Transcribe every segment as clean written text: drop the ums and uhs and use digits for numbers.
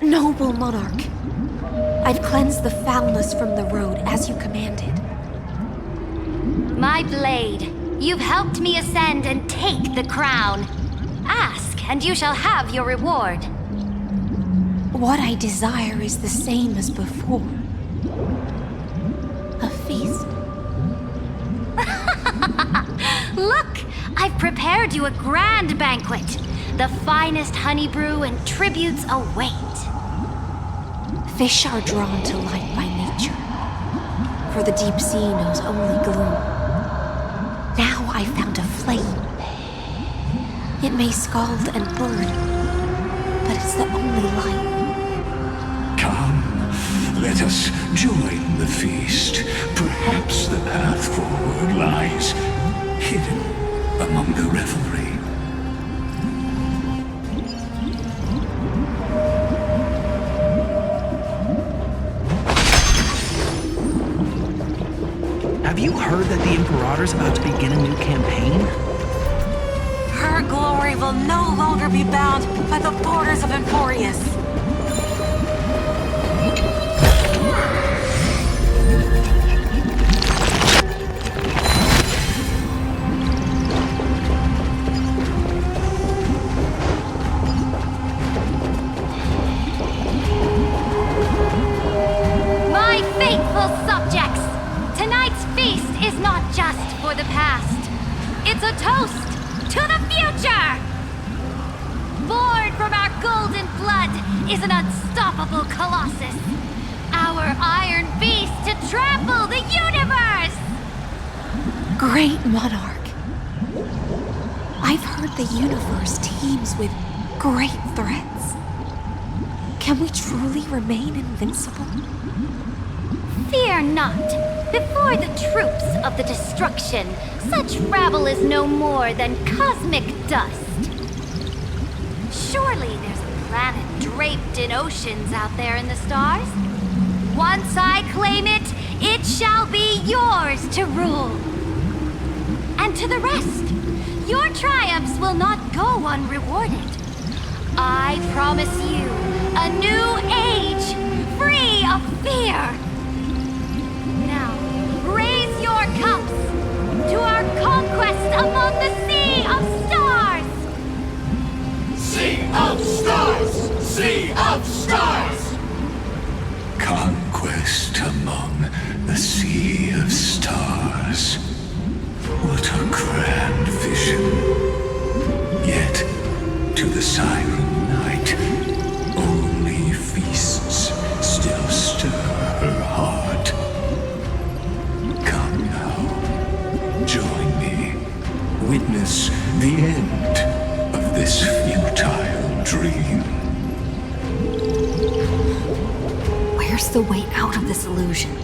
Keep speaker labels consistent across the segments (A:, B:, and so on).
A: Noble monarch, I've cleansed the foulness from the road as you commanded.
B: My blade, you've helped me ascend and take the crown. Ask, and you shall have your reward.
A: What I desire is the same as before. A feast.
B: Look, I've prepared you a grand banquet. The finest honey brew and tributes await.
A: Fish are drawn to light by nature, for the deep sea knows only gloom. Now I found a flame. It may scald and burn, but it's the only light.
C: Come, let us join the feast. Perhaps the path forward lies hidden among the revelry.
D: Have you heard that the Imperator's about to begin a new campaign?
E: Her glory will no longer be bound by the borders of Emporius.
B: My faithful subjects, tonight's feast is not just for the past. It's a toast to the future! Born from our golden blood is an unstoppable colossus. Our iron beast to trample the universe!
A: Great monarch. I've heard the universe teems with great threats. Can we truly remain invincible?
B: Fear not. Before the troops of the destruction, such rabble is no more than cosmic dust. Surely there's a planet draped in oceans out there in the stars. Once I claim it, it shall be yours to rule. And to the rest, your triumphs will not go unrewarded. I promise you a new age, free of fear. Now, raise your cups to our among the sea of stars!
F: Sea of stars! Sea of stars!
C: Conquest among the sea of stars. What a grand vision. Yet, to the siren night, only feasts still stir her heart. Come now, join me. Witness the end of this futile dream.
A: Where's the way out of this illusion?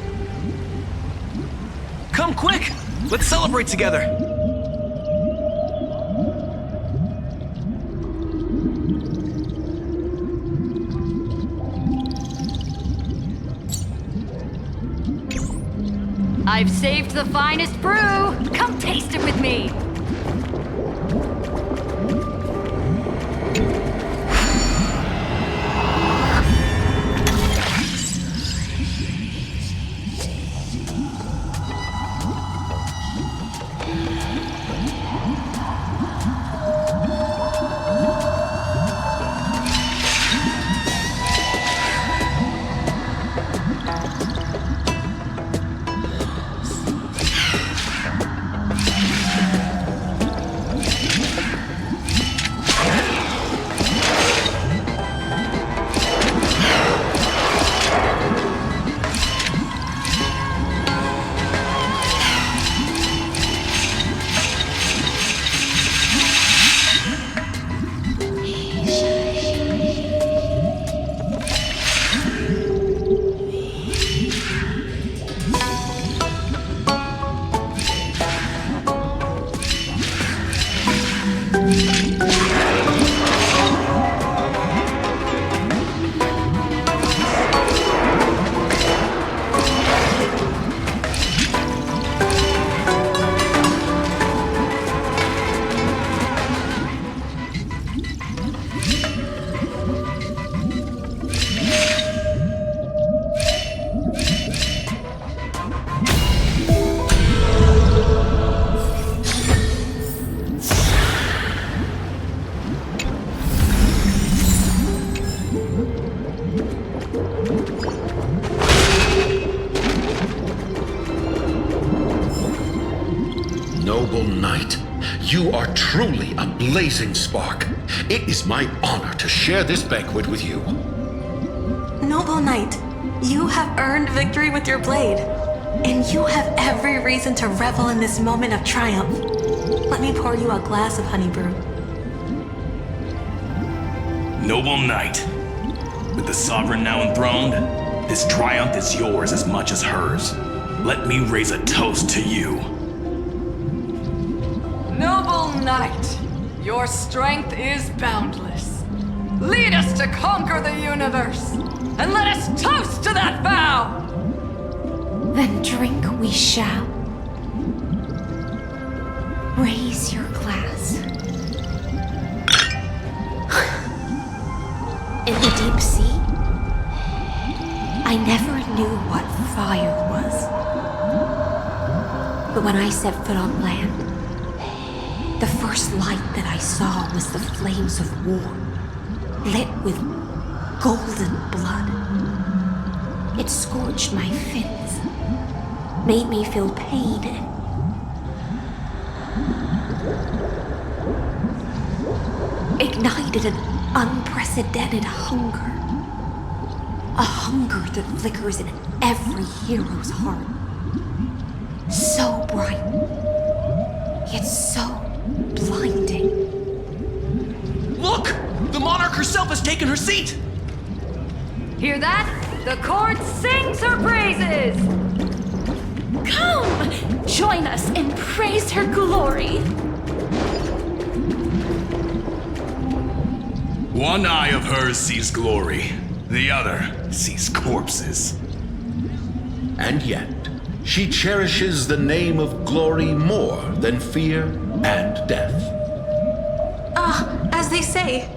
D: Come quick! Let's celebrate together!
B: I've saved the finest brew! Come taste it with me!
F: Noble knight, you are truly a blazing spark. It is my honor to share this banquet with you.
E: Noble knight, you have earned victory with your blade. And you have every reason to revel in this moment of triumph. Let me pour you a glass of honey brew.
D: Noble knight, with the sovereign now enthroned, this triumph is yours as much as hers. Let me raise a toast to you.
G: Noble knight, your strength is boundless. Lead us to conquer the universe, and let us toast to that vow!
A: Then drink we shall. Raise your glass. In the deep sea, I never knew what fire was. But when I set foot on land, the first light that I saw was the flames of war, lit with golden blood. It scorched my fins, made me feel pain, and ignited an unprecedented hunger. A hunger that flickers in every hero's heart. So bright, yet so blinding.
D: Look! The monarch herself has taken her seat!
G: Hear that? The court sings her praises!
H: Come! Join us and praise her glory!
D: One eye of hers sees glory, the other sees corpses.
F: And yet, she cherishes the name of glory more than fear and death.
E: As they say,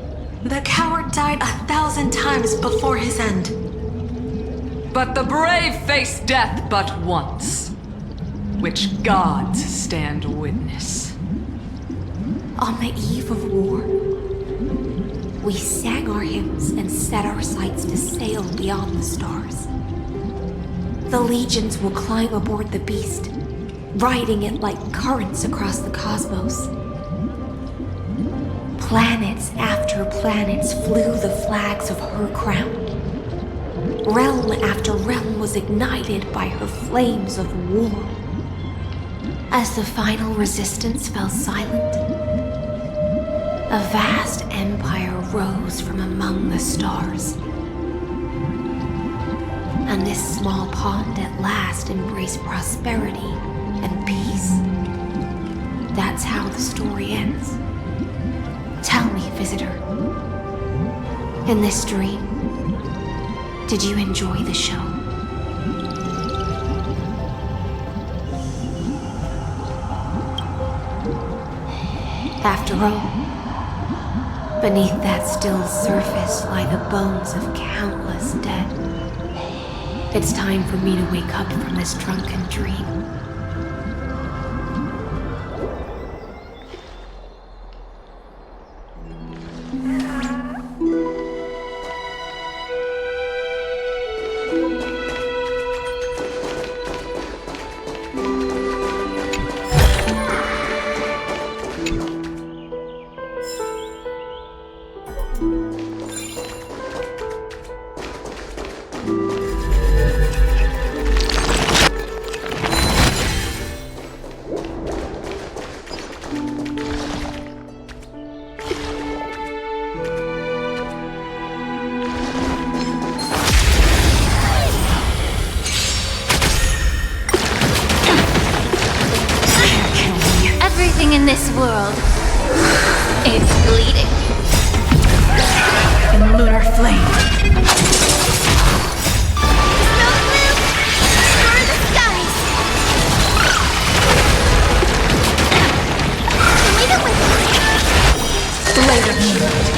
E: the coward died 1,000 times before his end.
G: But the brave face death but once, which gods stand witness.
A: On the eve of war, we sang our hymns and set our sights to sail beyond the stars. The legions will climb aboard the beast, riding it like currents across the cosmos. Planets after planets flew the flags of her crown. Realm after realm was ignited by her flames of war. As the final resistance fell silent, a vast empire rose from among the stars. And this small pond at last embraced prosperity and peace. That's how the story ends. Tell me, visitor, in this dream, did you enjoy the show? After all, beneath that still surface lie the bones of countless dead. It's time for me to wake up from this drunken dream.
B: Everything in this world is bleeding.
G: In lunar flame.
B: No blue, for the skies. Leave it with me.
G: Blade of moonlight.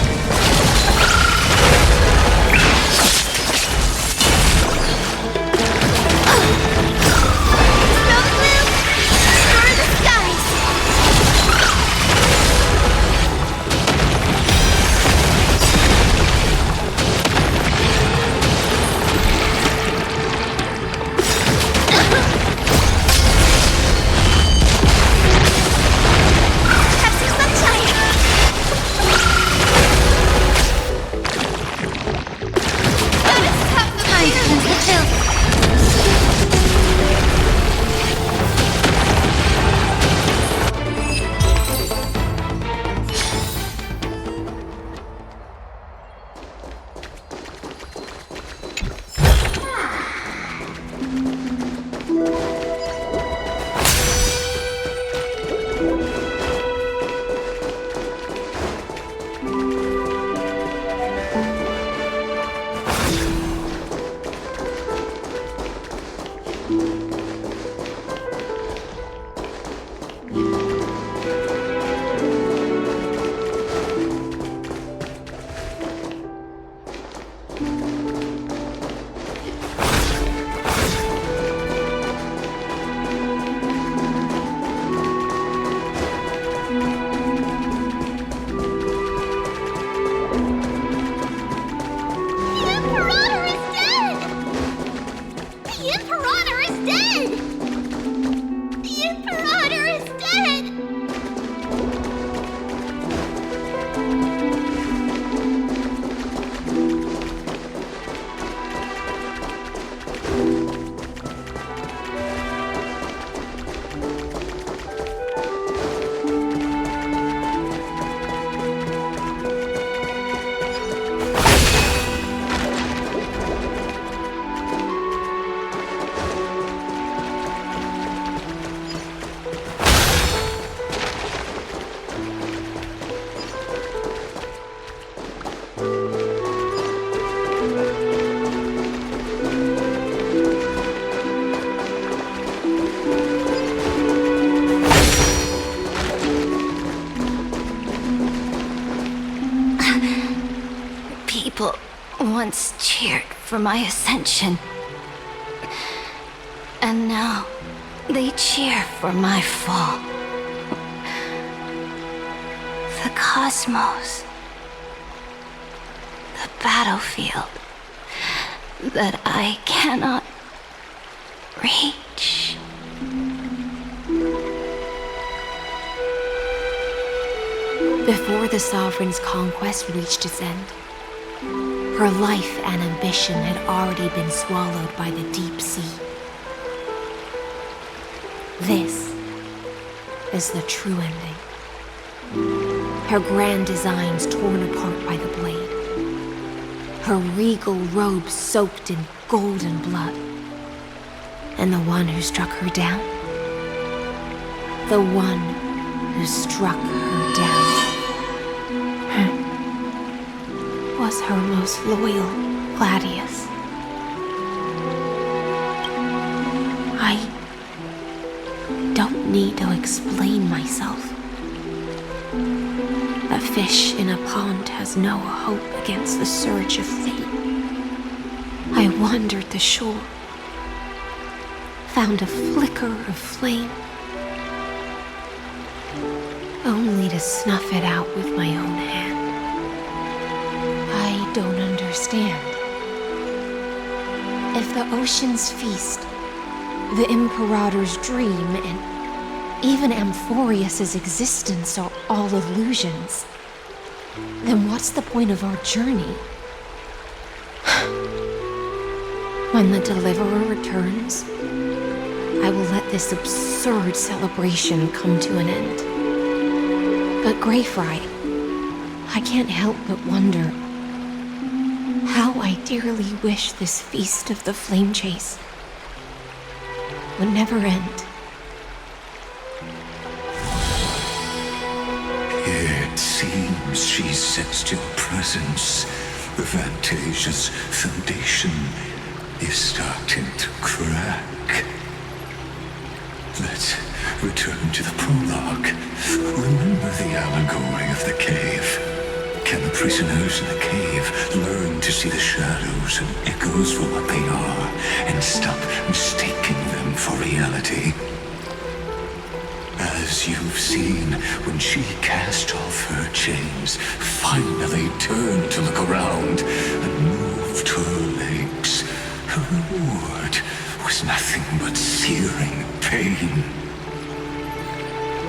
B: No blue, for the skies. Pepsi Sunshine. Gotta stop the fire. People once cheered for my ascension. And now they cheer for my fall. The cosmos. The battlefield that I cannot reach.
A: Before the Sovereign's conquest reached its end, her life and ambition had already been swallowed by the deep sea. This is the true ending. Her grand designs torn apart by the blade. Her regal robe soaked in golden blood. And the one who struck her down? The one who struck her down was her most loyal Gladius. I don't need to explain myself. A fish in a pond has no hope against the surge of fate. I wandered the shore, found a flicker of flame, only to snuff it out with my own hand. I don't understand. If the ocean's feast, the Imperator's dream, and even Amphorius's existence are all illusions, then what's the point of our journey? When the Deliverer returns, I will let this absurd celebration come to an end. But Greyfry, I can't help but wonder how I dearly wish this feast of the flame chase would never end.
C: It seems she sensed your presence. The Fantasia's foundation is starting to crack. Let's return to the prologue. Remember the allegory of the cave? Can the prisoners in the cave learn to see the shadows and echoes for what they are and stop mistaking them for reality? As you've seen, when she cast off her chains, finally turned to look around and moved her legs, her reward was nothing but searing pain.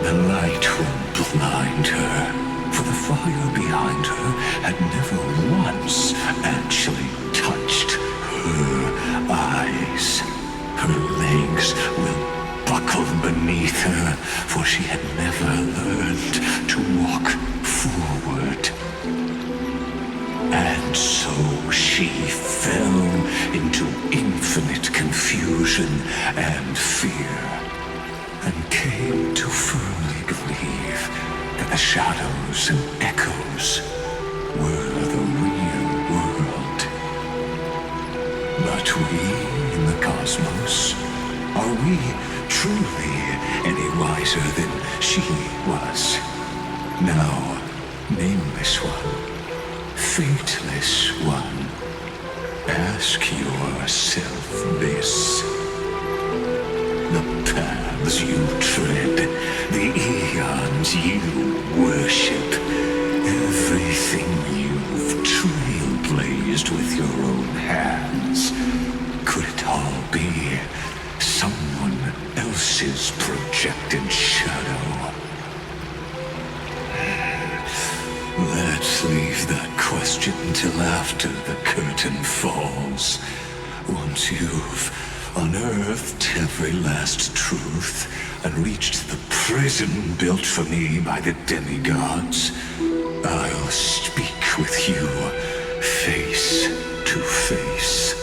C: The light will blind her, for the fire behind her had never once actually touched her eyes. Her legs will buckle beneath her, for she had never learned to walk forward. And so she fell into infinite confusion and fear, and came to firmly believe that the shadows and echoes were the real world. But we in the cosmos, are we truly any wiser than she was? Now, nameless one, fateless one, ask yourself this. The paths you tread, the eons you worship, everything you've trailblazed with your own hands, could it all be someone else's projected shadow? Let's leave that question till after the curtain falls. Once you've unearthed every last truth and reached the prison built for me by the demigods, I'll speak with you face to face.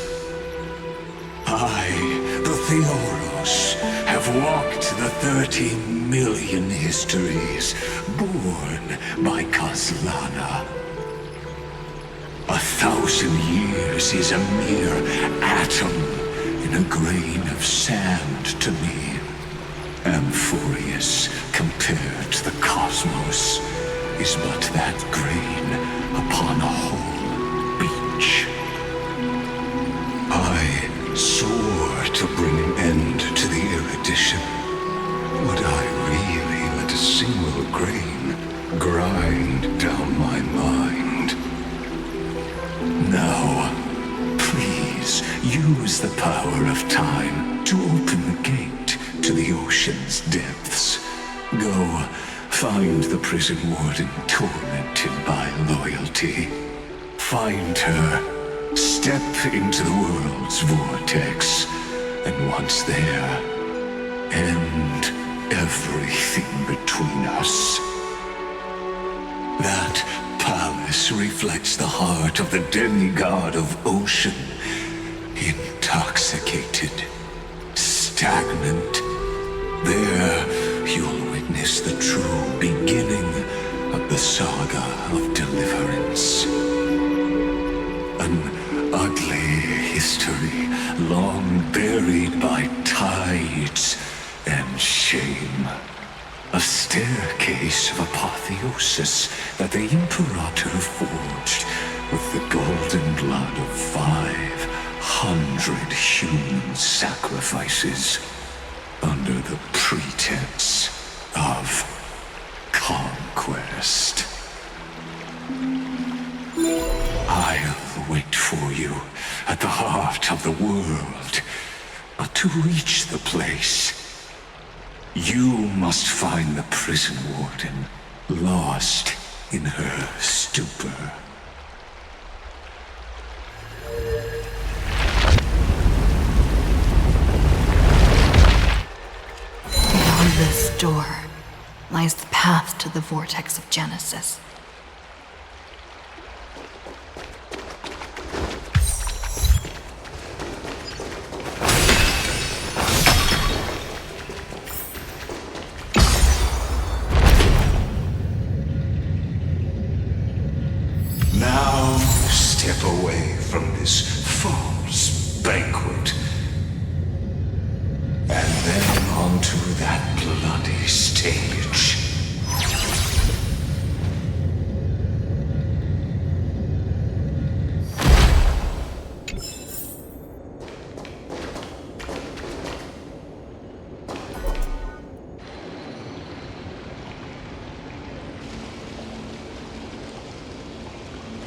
C: I, the Theoros, have walked the 13 million histories born by Kozlana. 1,000 years is a mere atom in a grain of sand to me. Amphorius, compared to the cosmos, is but that grain upon a whole beach. I swore to bring an end to the erudition. Would I really let a single grain grind down my mind. Now, please use the power of time to open the gate to the ocean's depths. Go, find the prison warden tormented by loyalty. Find her, step into the world's vortex, and once there, end everything between us. That palace reflects the heart of the demigod of ocean, intoxicated, stagnant. There you'll witness the true beginning of the saga of deliverance. An ugly history long buried by tides and shame. A staircase of apotheosis that the Imperator forged with the golden blood of 500 human sacrifices under the pretense of conquest. I'll wait for you at the heart of the world, but to reach the place, you must find the prison warden, lost in her stupor.
I: Beyond this door lies the path to the vortex of Genesis.
C: Now step away from this false banquet, and then onto that bloody stage.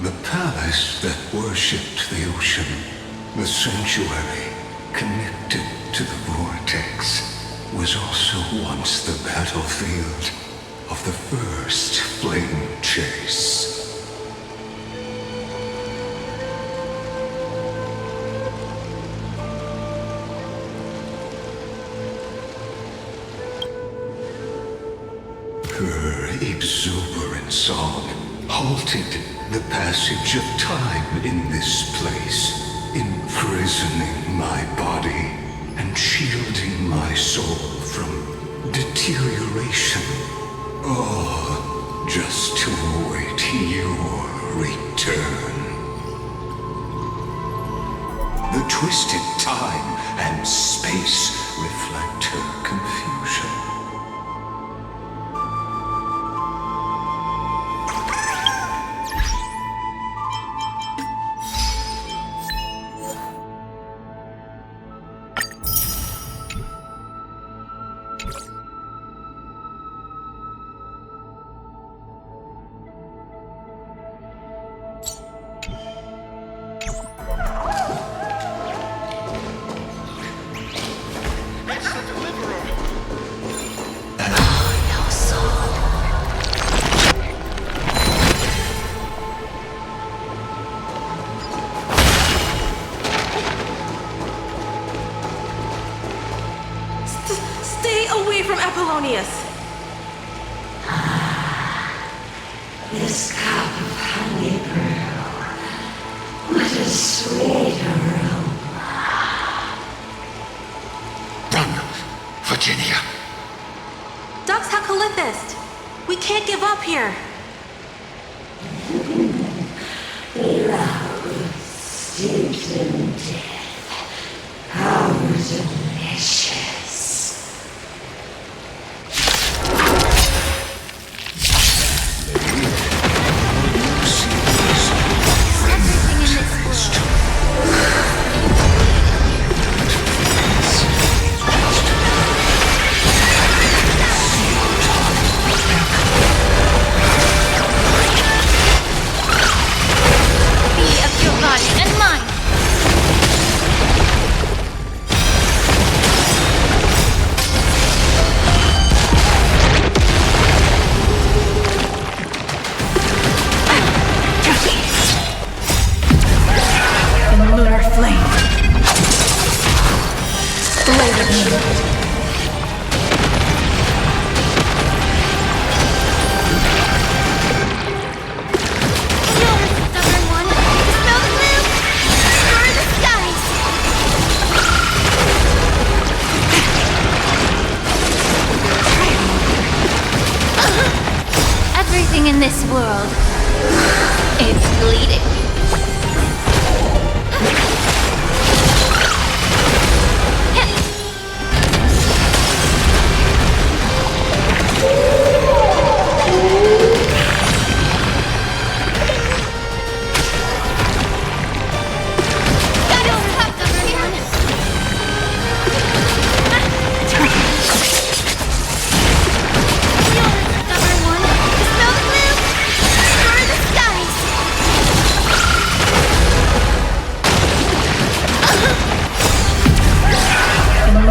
C: The palace that worshipped the ocean, the sanctuary connected to the vortex, was also once the battlefield of the first flame chase. Her exuberant song halted the passage of time in this place, imprisoning my body and shielding my soul from deterioration. All just to await your return. The twisted time and space reflect her confusion.
E: Stay away from Apollonius!
J: This cup of honey pearl, what a sweet aroma.
C: Run, Virginia.
E: Dux Hakalithist! We can't give up here!
J: Love steeped in death. How delicious.
B: Everything in this world is bleeding.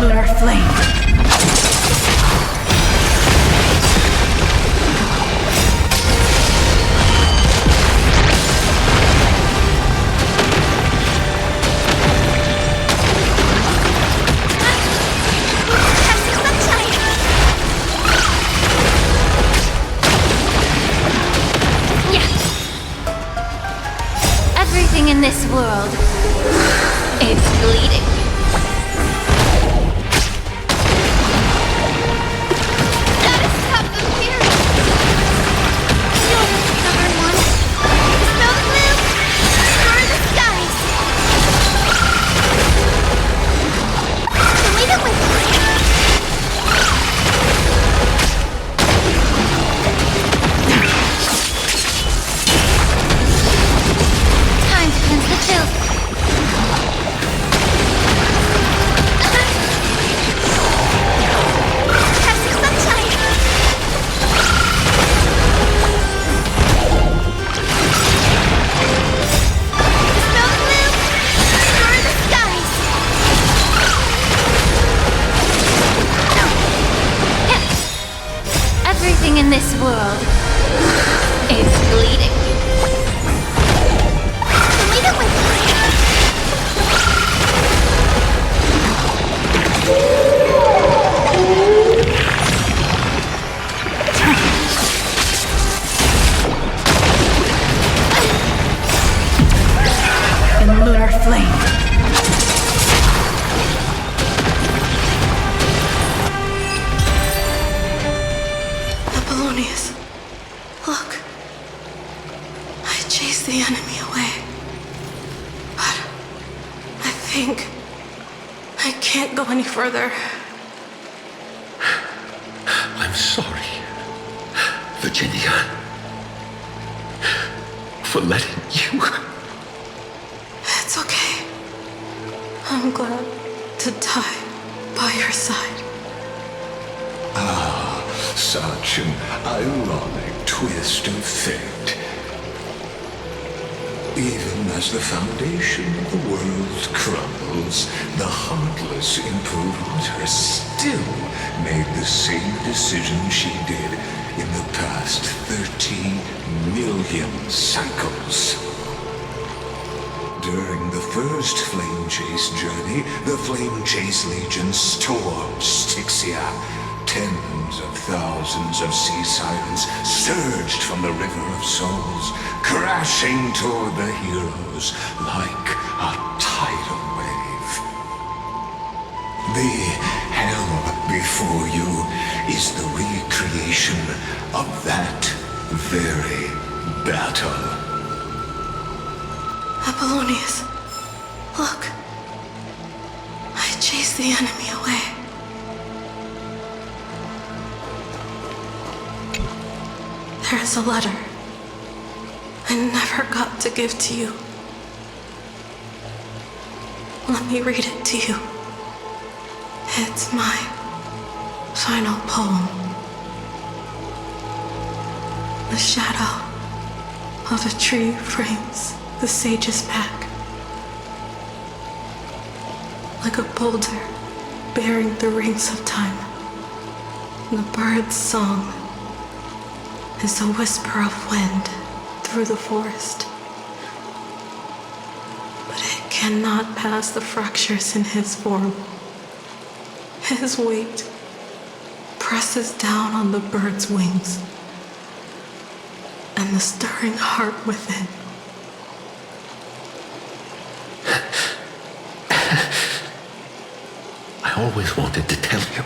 I: Lunar flame.
B: Everything in this world is bleeding. Time to cleanse the chills. Everything in this world is bleeding.
I: In lunar flame.
E: Apollonius, look. I chased the enemy away. But I think I can't go any further.
F: I'm sorry, Virginia, for letting you.
E: It's okay. I'm glad to die by your side.
C: Such an ironic twist of fate. Even as the foundation of the world crumbles, the heartless improviser still made the same decision she did in the past 30 million cycles. During the first Flame Chase journey, the Flame Chase Legion stormed Styxia. Tens of thousands of sea sirens surged from the River of Souls, crashing toward the heroes like a tidal wave. The hell before you is the recreation of that very battle.
E: Apollonius, look. I chased the enemy away. There is a letter I never got to give to you. Let me read it to you. It's my final poem. The shadow of a tree frames the sage's pack. Like a boulder bearing the rings of time. The bird's song is a whisper of wind through the forest. But it cannot pass the fractures in his form. His weight presses down on the bird's wings and the stirring heart within.
F: I always wanted to tell you.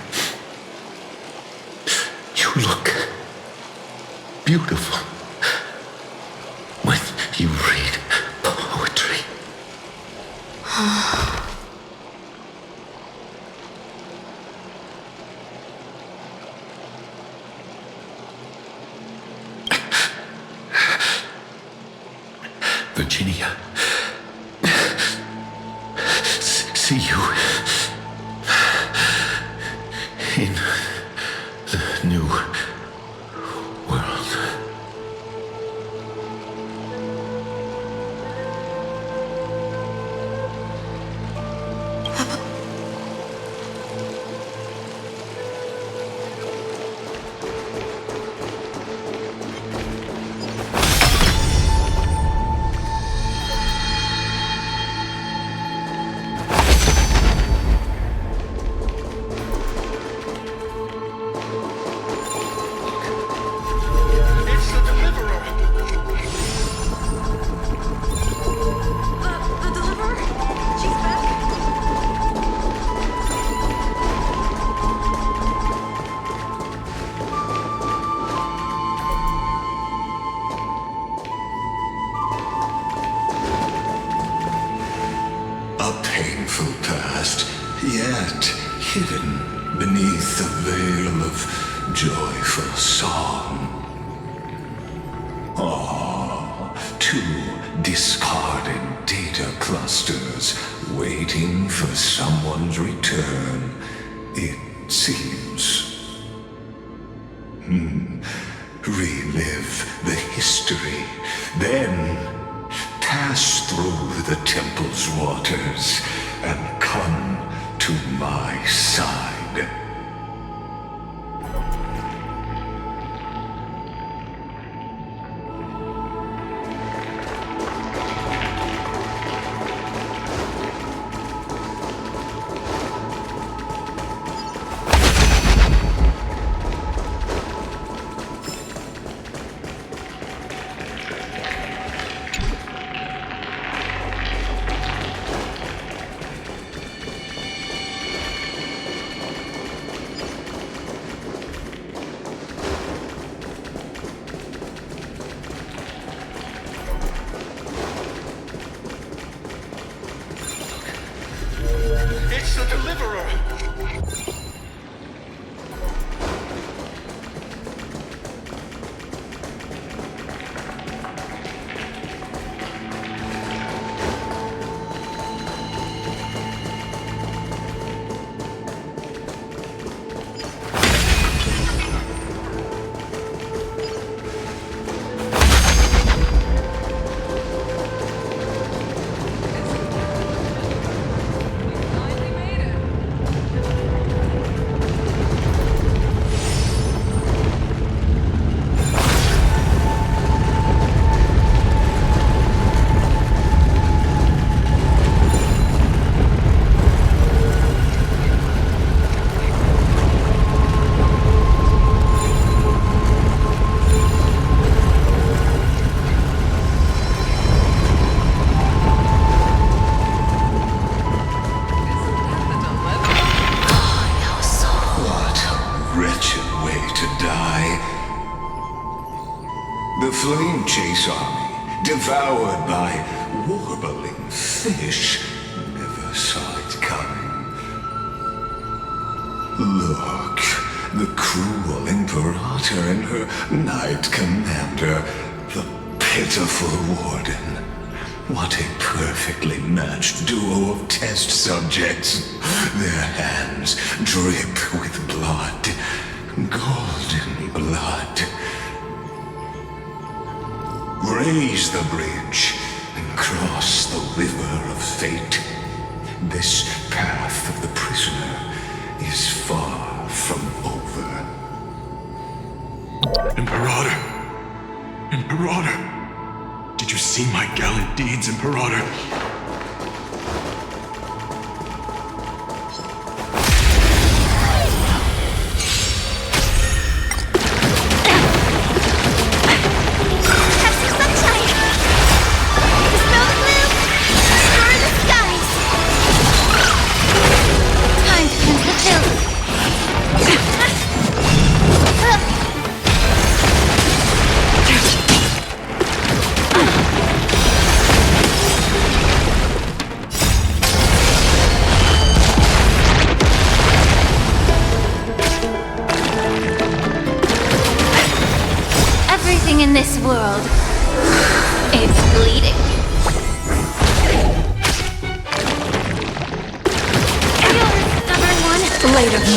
F: You look beautiful. Virginia. See you in the new world.
C: Painful past, yet hidden beneath a veil of joyful song. Two discarded data clusters waiting for someone's return, it seems. Relive the history, then pass through the temple's waters and come to my side.
F: It's the Deliverer!
C: The flame chase army, devoured by warbling fish, never saw it coming. Look, the cruel Imperator and her knight commander, the pitiful warden. What a perfectly matched duo of test subjects. Their hands drip with blood, golden blood. Raise the bridge and cross the river of fate. This path of the prisoner is far from over.
D: Imperator! Imperator! Did you see my gallant deeds, Imperator?
B: In this world, it's bleeding.
E: blade of me.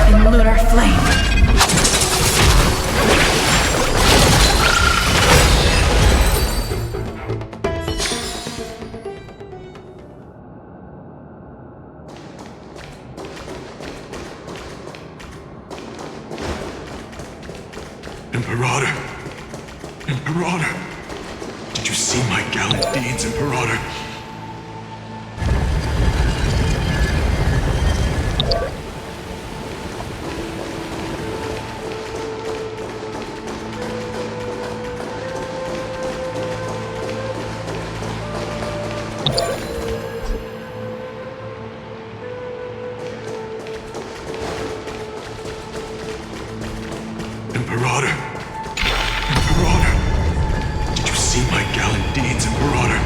E: In lunar flame.
D: Imperator! Imperator! Did you see my gallant deeds, Imperator? Imperator! Imperator! Did you see my gallant deeds, Imperator?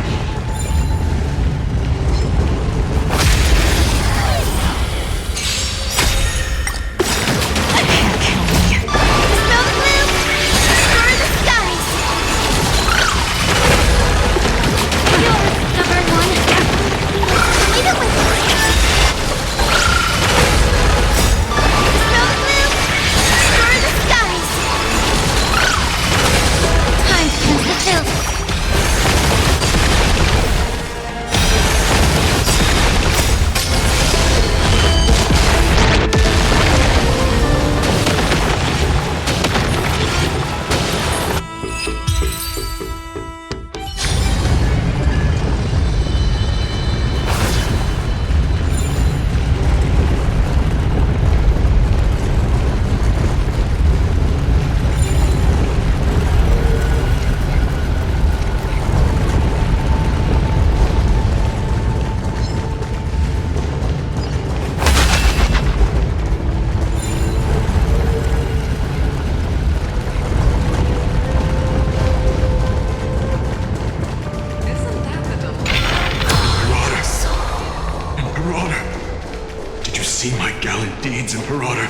D: See my gallant deeds, Imperator.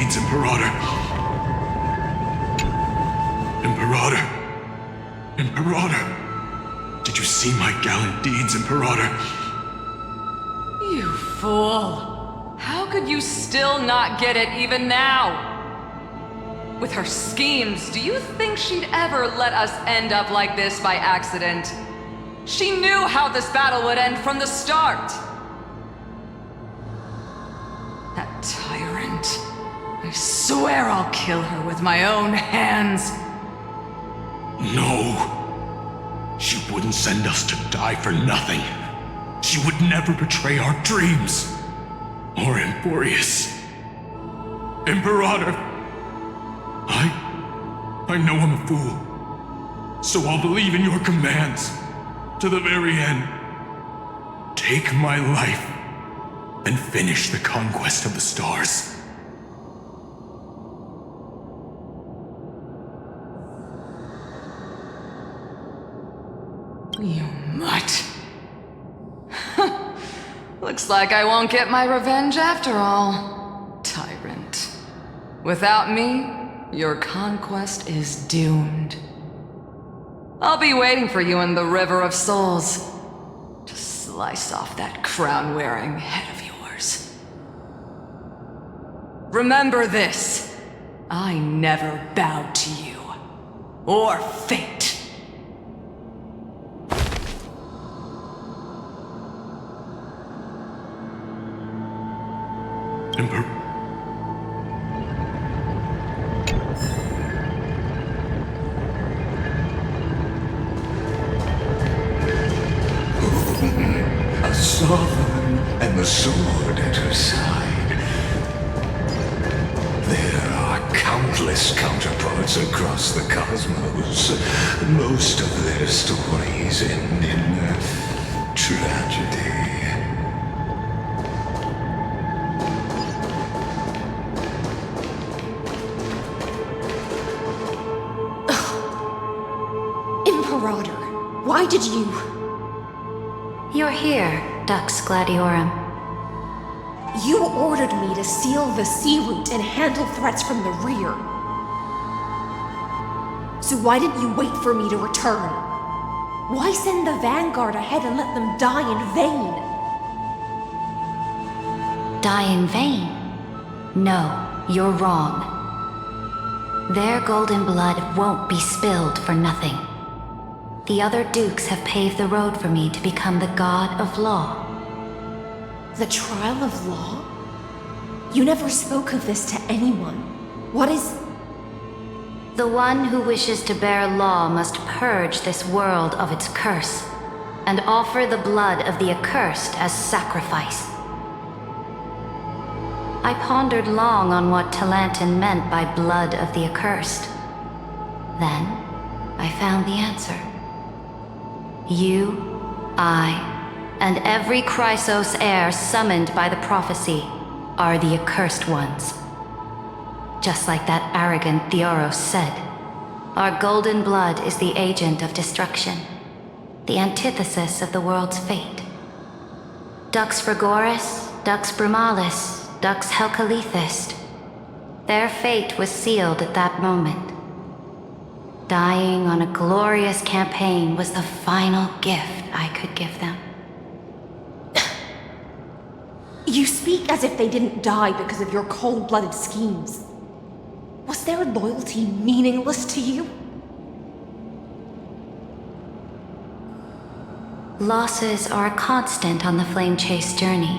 D: Imperator. Imperator. Imperator. Did you see my gallant deeds, Imperator?
G: You fool. How could you still not get it even now? With her schemes, do you think she'd ever let us end up like this by accident? She knew how this battle would end from the start. That tyrant. I swear I'll kill her with my own hands.
D: No. She wouldn't send us to die for nothing. She would never betray our dreams. Or Emporius. Imperator. I know I'm a fool. So I'll believe in your commands. To the very end. Take my life. And finish the conquest of the stars.
G: You mutt. Looks like I won't get my revenge after all, tyrant. Without me, your conquest is doomed. I'll be waiting for you in the River of Souls to slice off that crown-wearing head of yours. Remember this. I never bowed to you. Or fate.
C: A sovereign and the sword at her side. There are countless countless counterparts across the cosmos, most of their stories end in tragedy.
A: Imperator, why did you...
B: You're here, Dux Gladiorum.
A: You ordered me to seal the sea route and handle threats from the rear. So why didn't you wait for me to return? Why send the Vanguard ahead and let them die in vain?
B: Die in vain? No, you're wrong. Their golden blood won't be spilled for nothing. The other dukes have paved the road for me to become the god of law.
A: The trial of law? You never spoke of this to anyone. What is...
B: The one who wishes to bear law must purge this world of its curse, and offer the blood of the accursed as sacrifice. I pondered long on what Talantin meant by blood of the accursed. Then, I found the answer. You, I, and every Chrysos heir summoned by the prophecy are the accursed ones. Just like that arrogant Theoros said, our golden blood is the agent of destruction, the antithesis of the world's fate. Dux Frigoris, Dux Brumalis, Dux Helcalethist, their fate was sealed at that moment. Dying on a glorious campaign was the final gift I could give them.
A: You speak as if they didn't die because of your cold-blooded schemes. Was their loyalty meaningless to you?
B: Losses are a constant on the flame chase journey,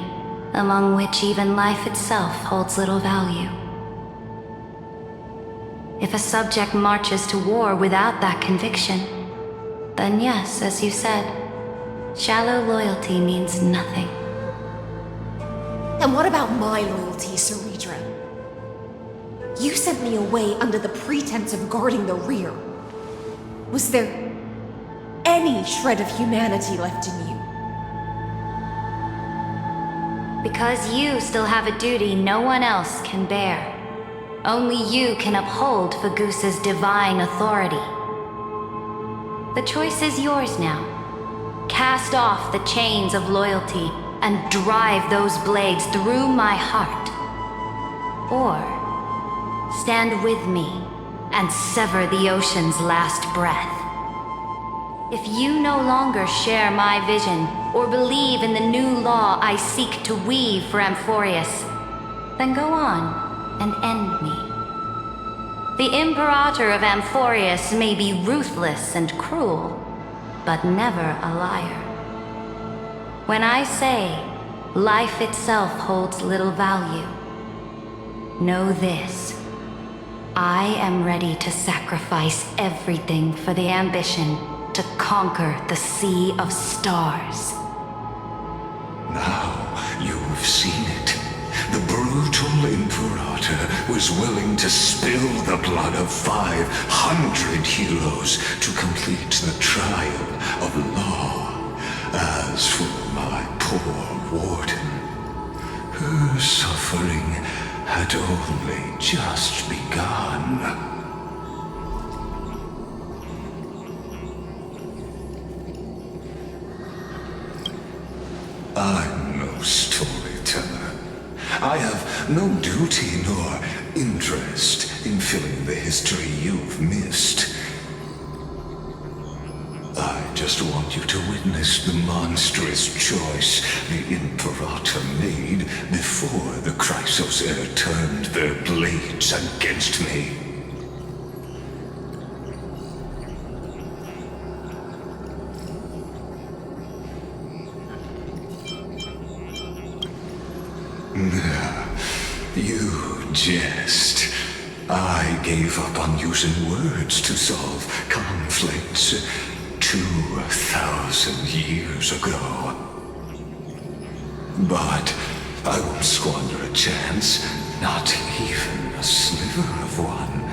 B: among which even life itself holds little value. If a subject marches to war without that conviction, then yes, as you said, shallow loyalty means nothing.
A: And what about my loyalty, Ceredra? You sent me away under the pretense of guarding the rear. Was there any shred of humanity left in you?
B: Because you still have a duty no one else can bear. Only you can uphold Fagusa's divine authority. The choice is yours now. Cast off the chains of loyalty and drive those blades through my heart. Or stand with me and sever the ocean's last breath. If you no longer share my vision or believe in the new law I seek to weave for Amphorius, then go on and end me. The Imperator of Amphorius may be ruthless and cruel, but never a liar. When I say life itself holds little value, know this. I am ready to sacrifice everything for the ambition to conquer the Sea of Stars.
C: Now you've seen it. The brutal Imperator was willing to spill the blood of 500 heroes to complete the trial of law. As for my poor warden, her suffering had only just begun. I'm no storyteller. I have no duty nor interest in filling the history you've missed. I just want you to witness the monstrous choice the Imperator made before the Chrysos heir turned their blades against me. You jest. I gave up on using words to solve conflicts 2,000 years ago. But I won't squander a chance, not even a sliver of one,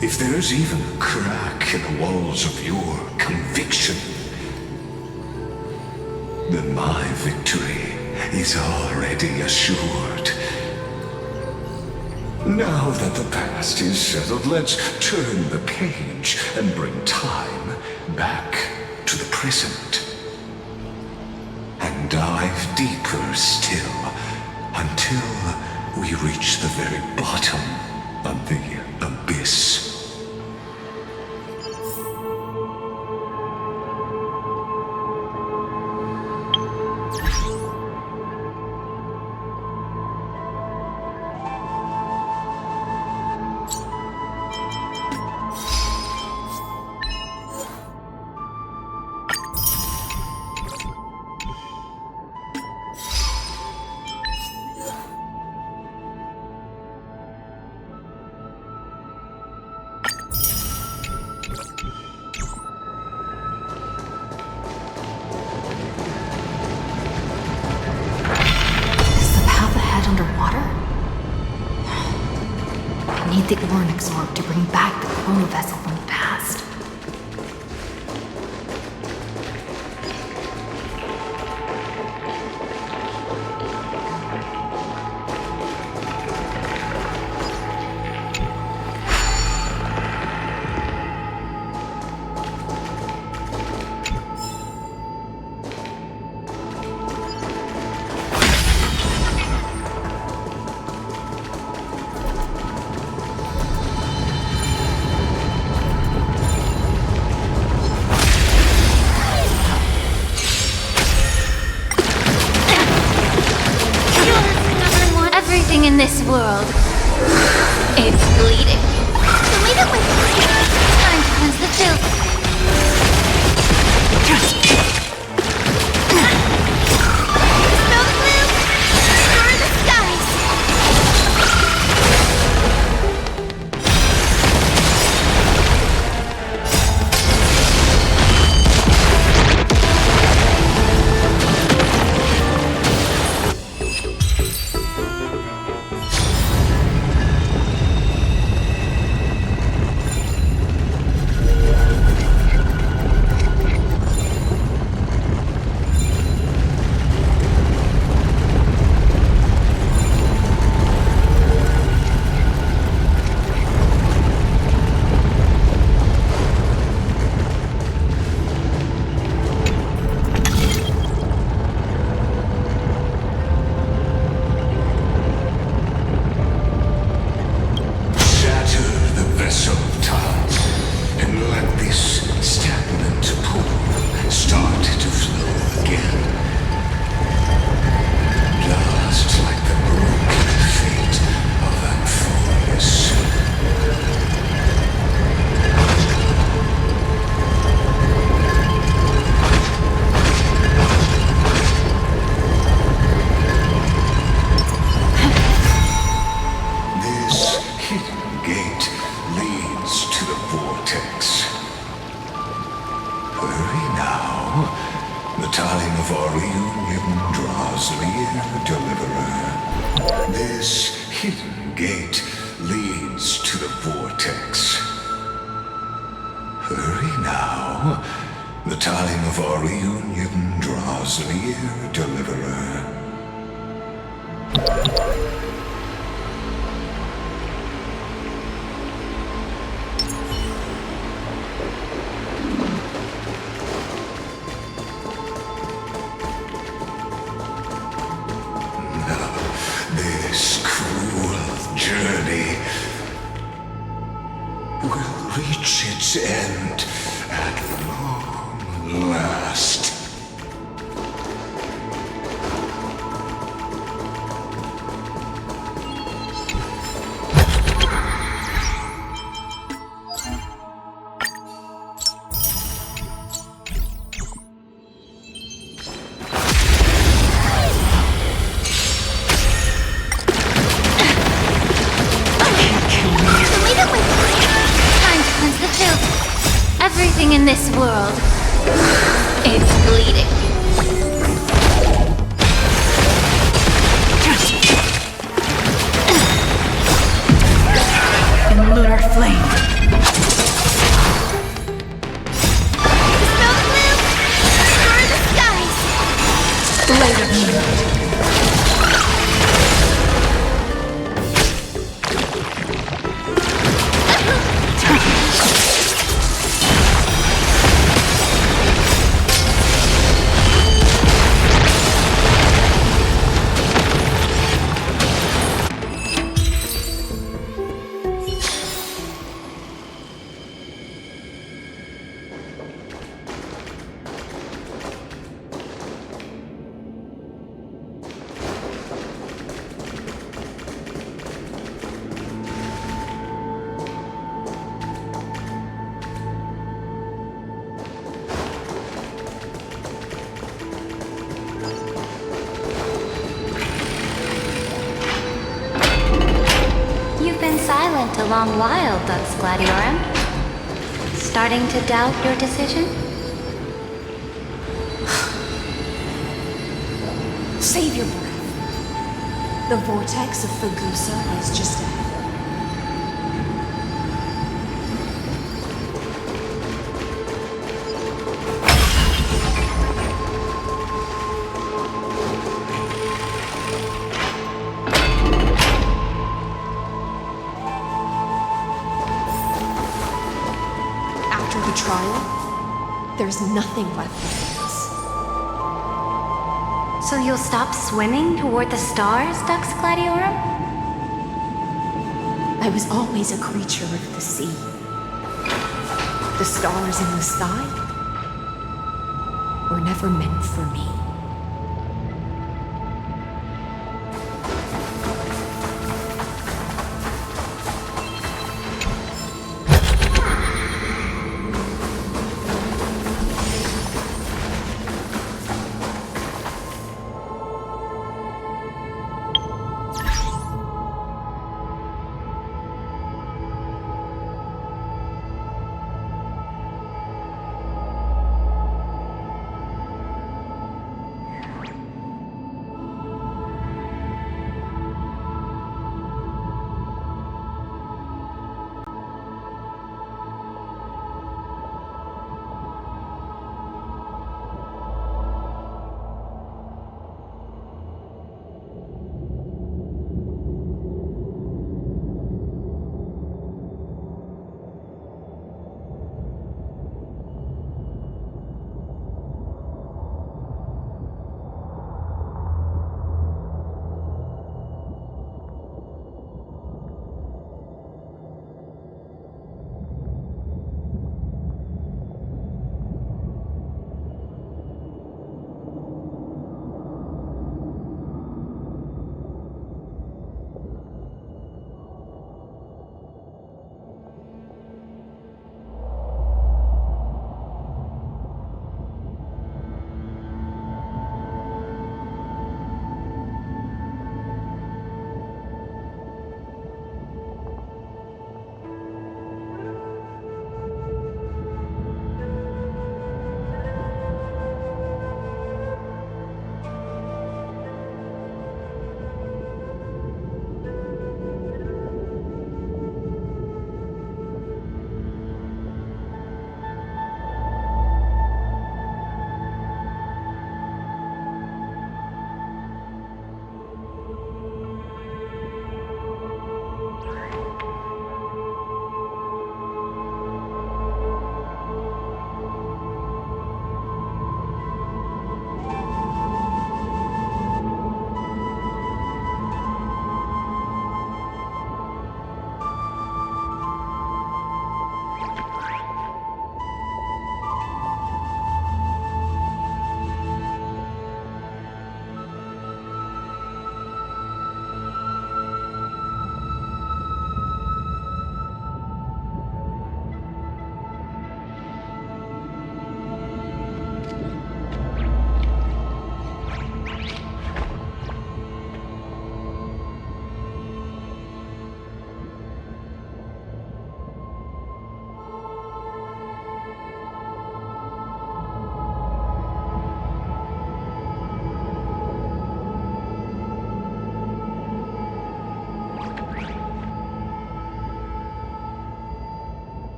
C: If there's even a crack in the walls of your conviction, then my victory is already assured. Now that the past is settled, let's turn the page and bring time back to the present. And dive deeper still until we reach the very bottom of the abyss.
I: The Ornix orb to bring back the chrono vessel from the past.
B: In this world, it's bleeding. So leave it with me. Time to cleanse the filth. Smell the blue? Stir the skies. This cruel journey will reach its end at long last. Everything in this world, it's bleeding.
I: In lunar flame.
A: Blade of Moonlight.
B: You've been silent a long while, Dux Gladiorum. Starting to doubt your decision?
A: Save your breath. The vortex of Fagusa is just ahead. After the trial, there's nothing left between us.
B: So you'll stop swimming toward the stars, Dux Gladiorum?
A: I was always a creature of the sea. The stars in the sky were never meant for me.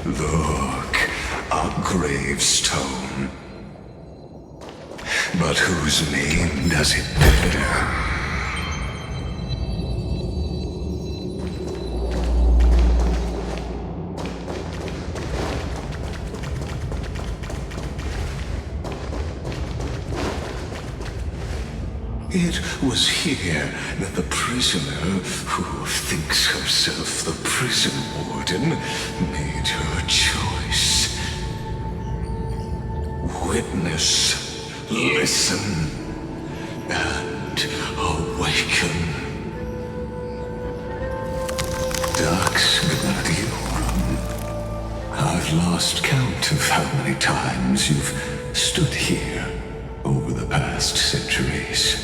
C: Look, a gravestone. But whose name does it bear? It was here that the prisoner, who thinks herself the prison warden, made her choice. Witness, listen, and awaken. Dux Gladiorum. I've lost count of how many times you've stood here over the past centuries.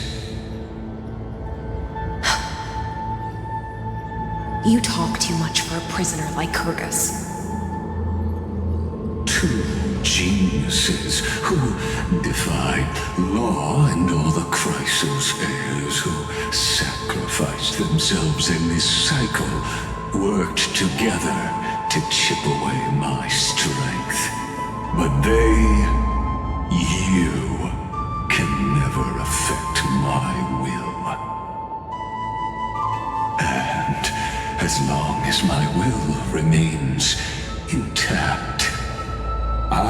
A: You talk too much for a prisoner like Kyrgyz.
C: Two geniuses who defied law and all the Chrysos heirs who sacrificed themselves in this cycle, worked together to chip away my strength. But you can never affect my will. And as long as my will remains intact, I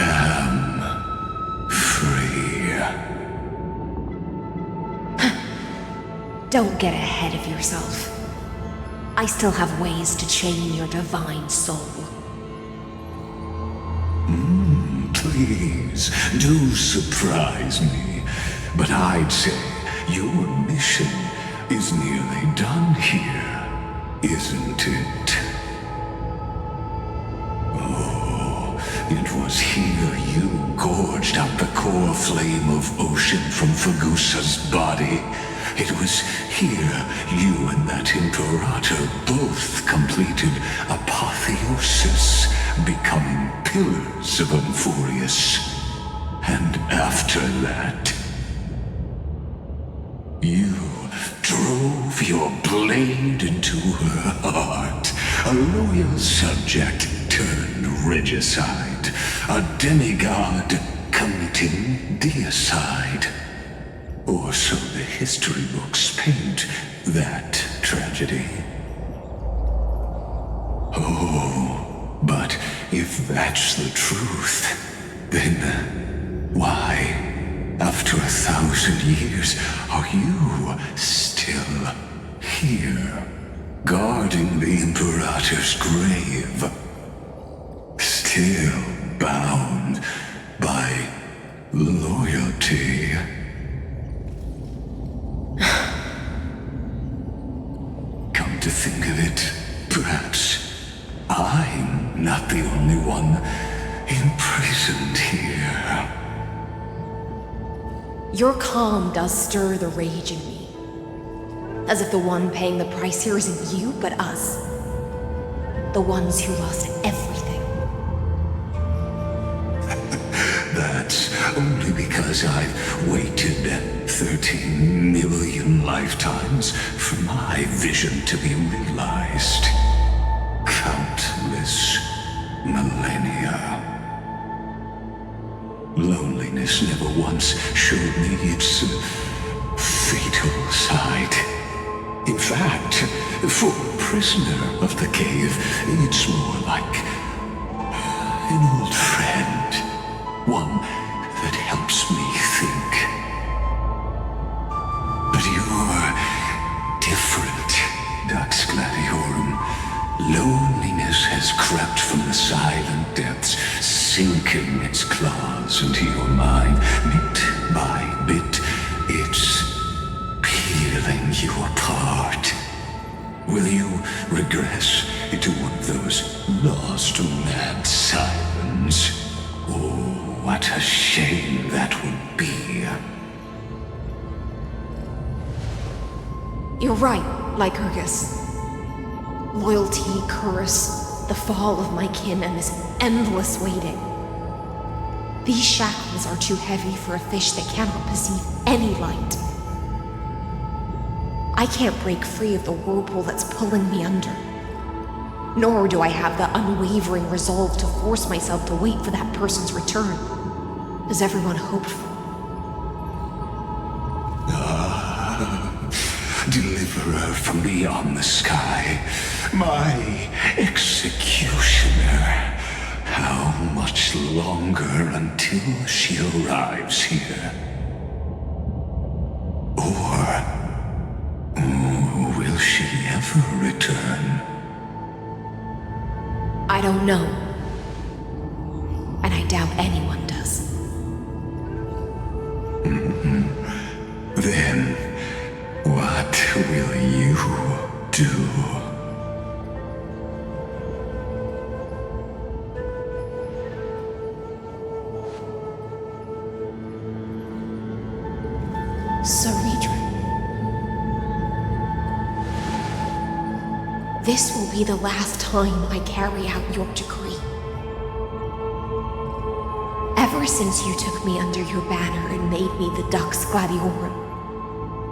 C: am free.
A: Don't get ahead of yourself. I still have ways to chain your divine soul.
C: Please, do surprise me. But I'd say your mission is nearly done here, isn't it? Oh, it was here you gorged out the core flame of ocean from Fagusa's body. It was here you and that Imperator both completed apotheosis, becoming pillars of Amphorius. And after that, you drove your blade into her heart, a loyal subject turned regicide, a demigod committing deicide. Or so the history books paint that tragedy. Oh, but if that's the truth, then why, after 1,000 years, are you still here, guarding the Imperator's grave? Still bound by loyalty? Come to think of it, perhaps I'm not the only one imprisoned here.
A: Your calm does stir the rage in me. As if the one paying the price here isn't you, but us. The ones who lost everything.
C: That's only because I've waited 13 million lifetimes for my vision to be realized. Countless millennia. Loneliness never once showed me its fatal side. In fact, for a prisoner of the cave, it's more like an old friend. One that helps me think. But you're different, Dux Gladiorum. Loneliness has crept from the silent depths, sinking its claws into your mind. Bit by bit, it's peeling you apart. Will you regress into one of those lost mad sirens? Oh, what a shame that would be.
A: You're right, Lycurgus. Loyalty, curse, the fall of my kin, and this endless waiting. These shackles are too heavy for a fish that cannot perceive any light. I can't break free of the whirlpool that's pulling me under. Nor do I have the unwavering resolve to force myself to wait for that person's return, as everyone hoped for.
C: Deliverer from beyond the sky, my executioner. How much longer until she arrives here? Or will she ever return?
A: I don't know. And I doubt anyone does.
C: Then, what will you do?
A: This will be the last time I carry out your decree. Ever since you took me under your banner and made me the Dux Gladiorum,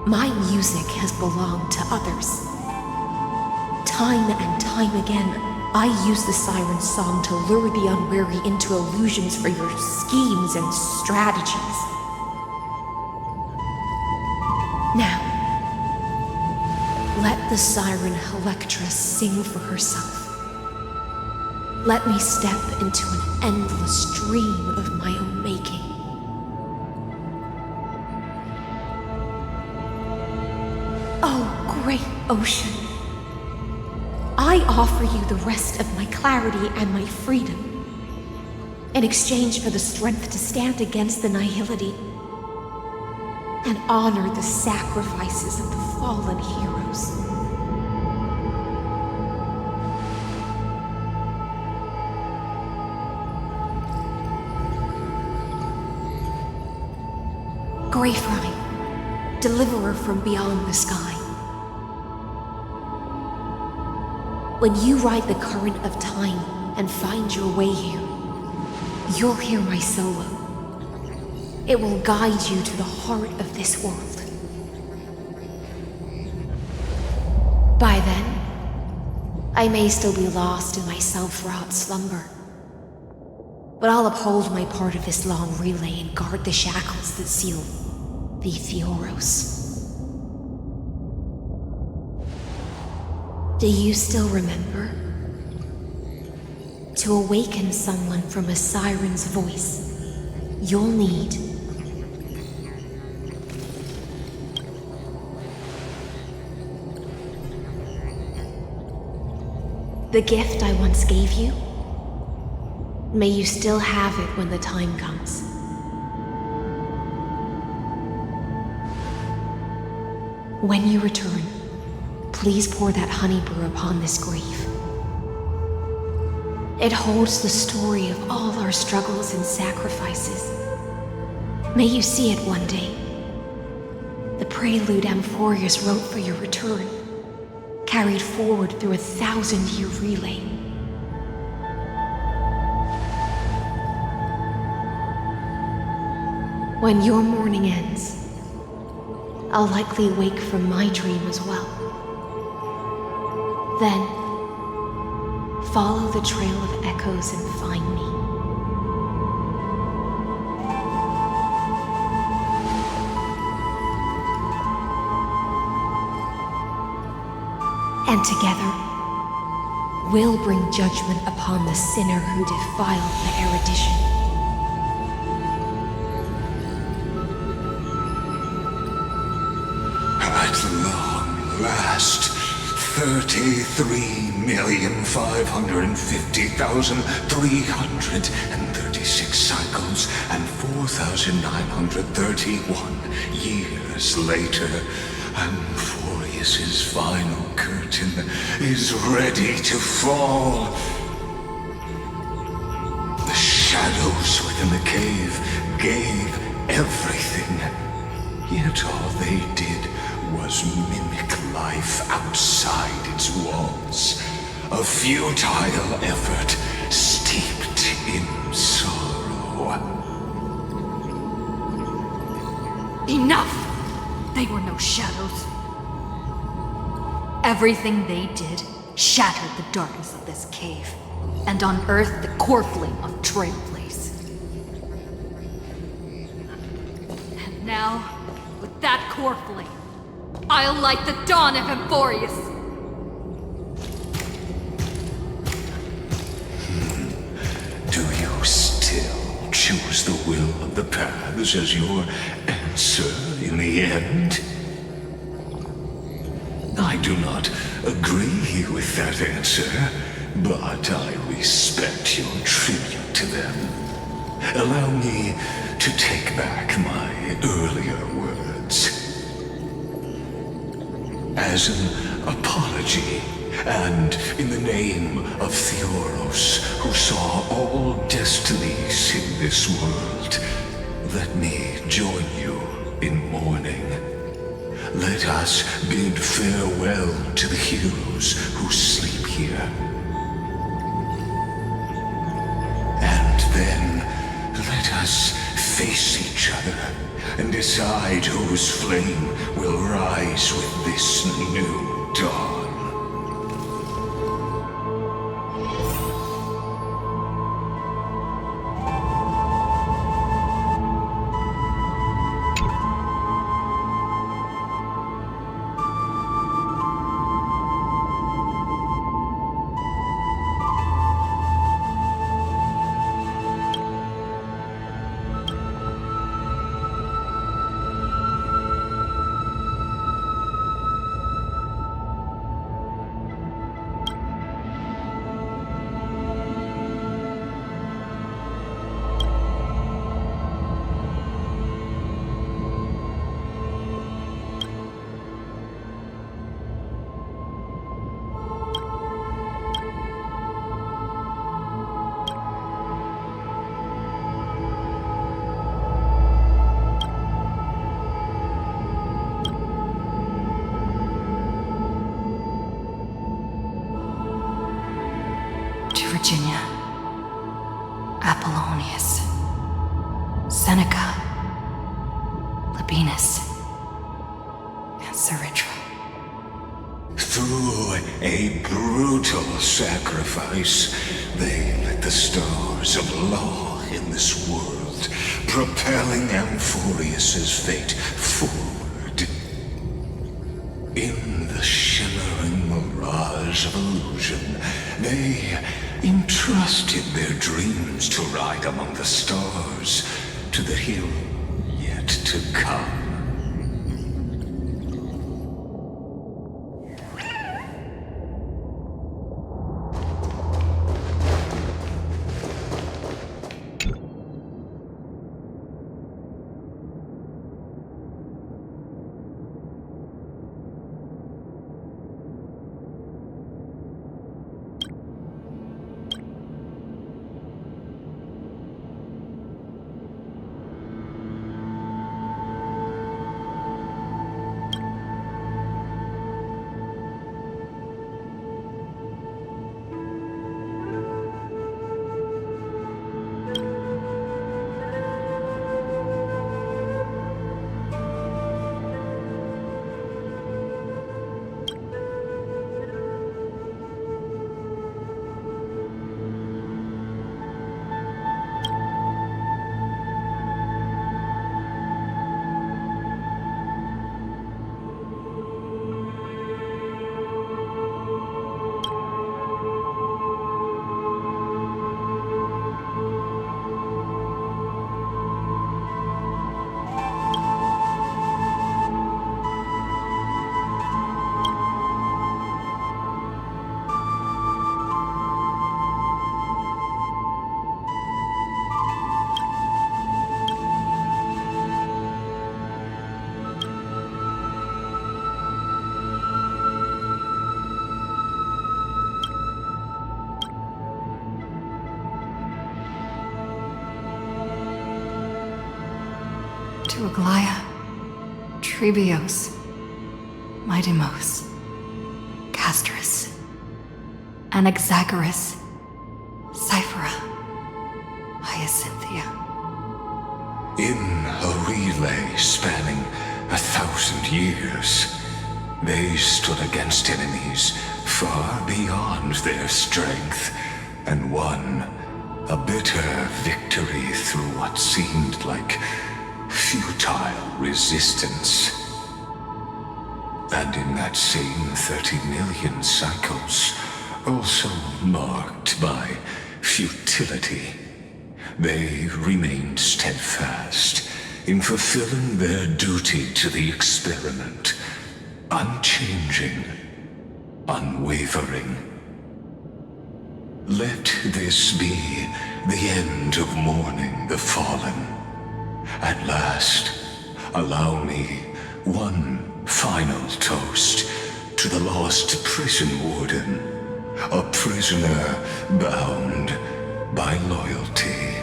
A: my music has belonged to others. Time and time again, I use the siren song to lure the unwary into illusions for your schemes and strategies. Now, let the siren Electra sing for herself. Let me step into an endless dream of my own making. Oh, great ocean. I offer you the rest of my clarity and my freedom in exchange for the strength to stand against the nihility and honor the sacrifices of the fallen heroes. Greyfry, deliverer from beyond the sky. When you ride the current of time and find your way here, you'll hear my solo. It will guide you to the heart of this world. By then, I may still be lost in my self-wrought slumber, but I'll uphold my part of this long relay and guard the shackles that seal the Theoros. Do you still remember? To awaken someone from a siren's voice, you'll need the gift I once gave you. May you still have it when the time comes. When you return, please pour that honey brew upon this grave. It holds the story of all our struggles and sacrifices. May you see it one day. The prelude Amphorius wrote for your return, carried forward through 1,000-year relay. When your mourning ends, I'll likely wake from my dream as well. Then, follow the trail of echoes and find me. And together, we'll bring judgment upon the sinner who defiled the erudition.
C: At long last, 33,550,336 cycles and 4,931 years later, Amphorius's final curtain is ready to fall. The shadows within the cave gave everything, yet all they did was mimic life outside its walls. A futile effort steeped in sorrow.
I: Enough! They were no shadows. Everything they did shattered the darkness of this cave, and unearthed the core flame of Trailblazer.
H: And now, with that core flame, I'll light the dawn of Emporius!
C: Do you still choose the will of the paths as your answer in the end? I do not agree with that answer, but I respect your tribute to them. Allow me to take back my earlier words. As an apology, and in the name of Theoros, who saw all destinies in this world, let me join you in mourning. Let us bid farewell to the heroes who sleep here. And then let us face each other and decide whose flame will rise with this new dawn.
I: Virginia, Apollonius, Seneca, Labienus, and Cyritra.
C: Through a brutal sacrifice, they lit the stars of law in this world, propelling Amphorius's fate forward. In the shimmering mirage of illusion, they entrusted their dreams to ride among the stars to the hero yet to come.
I: To Aglaia, Trebios, Midimos, Castris, Anaxagoras, Cyphera, Hyacinthia.
C: In a relay spanning 1,000 years, they stood against enemies far beyond their strength, and won a bitter victory through what seemed like futile resistance. And in that same 30 million cycles, also marked by futility, they remained steadfast in fulfilling their duty to the experiment, unchanging, unwavering. Let this be the end of mourning the fallen. At last, allow me one final toast to the lost prison warden, a prisoner bound by loyalty.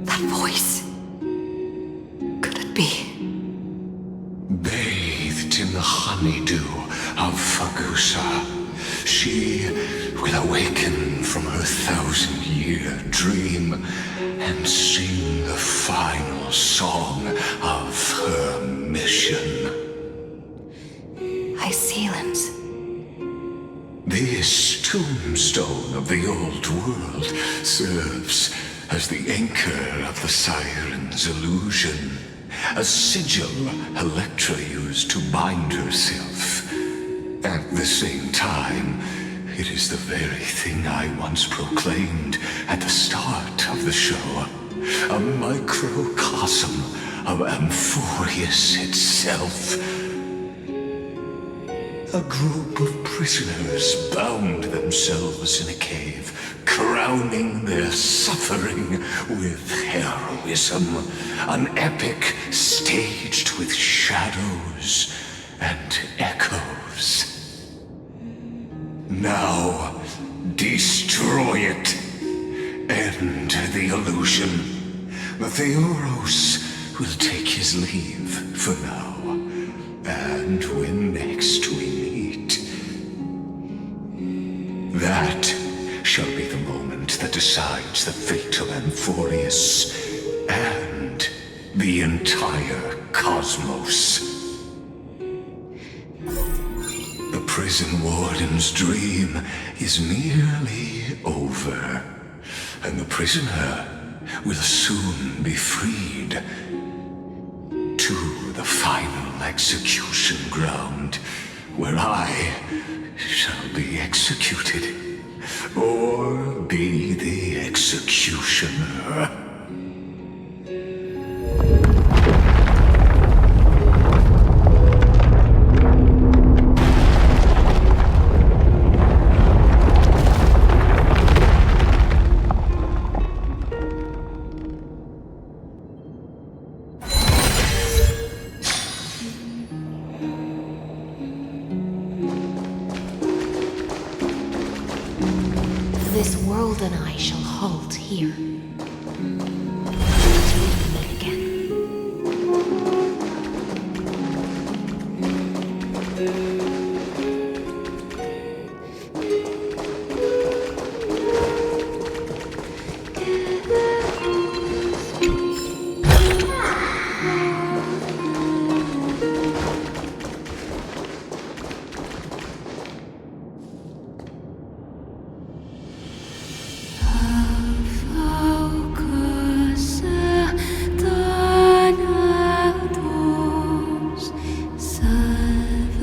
I: That voice. Could it be?
C: Bathed in the honeydew of Fagusa, she will awaken from her 1,000-year dream and sing the final song of her mission.
I: I silence.
C: This tombstone of the old world serves as the anchor of the siren's illusion, a sigil Electra used to bind herself. At the same time, it is the very thing I once proclaimed at the start of the show, a microcosm of Amphorius itself. A group of prisoners bound themselves in a cave, crowning their suffering with heroism, an epic staged with shadows and echoes. Now, destroy it. End the illusion. Theoros will take his leave for now. And when next we meet, that shall be the moment that decides the fate of Amphorius and the entire cosmos. The prison warden's dream is nearly over, and the prisoner will soon be freed to the final execution ground, where I shall be executed, or be the executioner.
A: This world and I shall halt here. Till we meet again.
J: Salve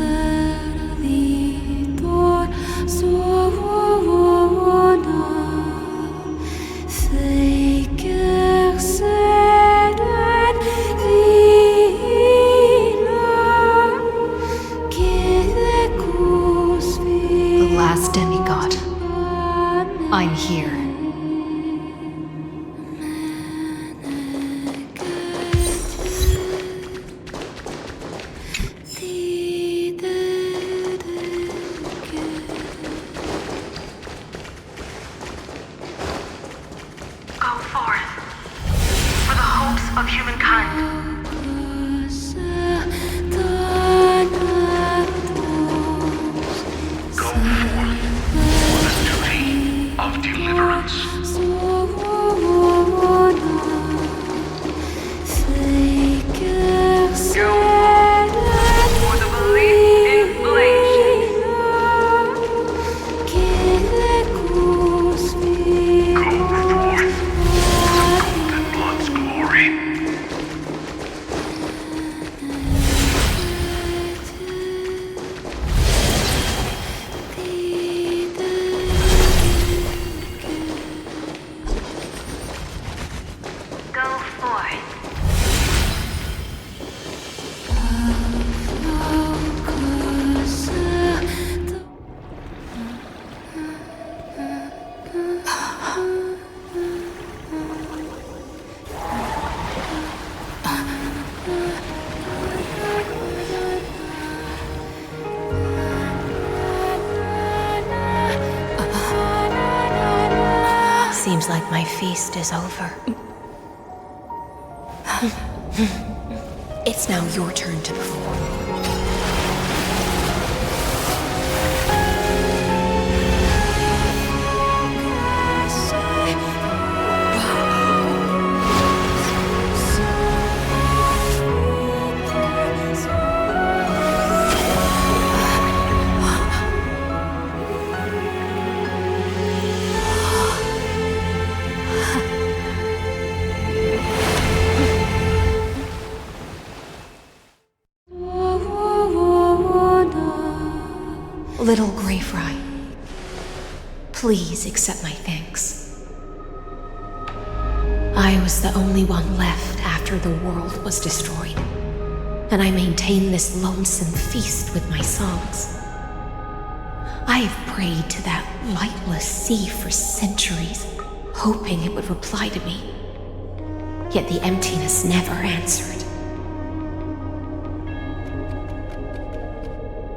A: Seems like my feast is over. It's now your turn to perform. Little Grey Fry, please accept my thanks. I was the only one left after the world was destroyed, and I maintain this lonesome feast with my songs. I have prayed to that lightless sea for centuries, hoping it would reply to me. Yet the emptiness never answered.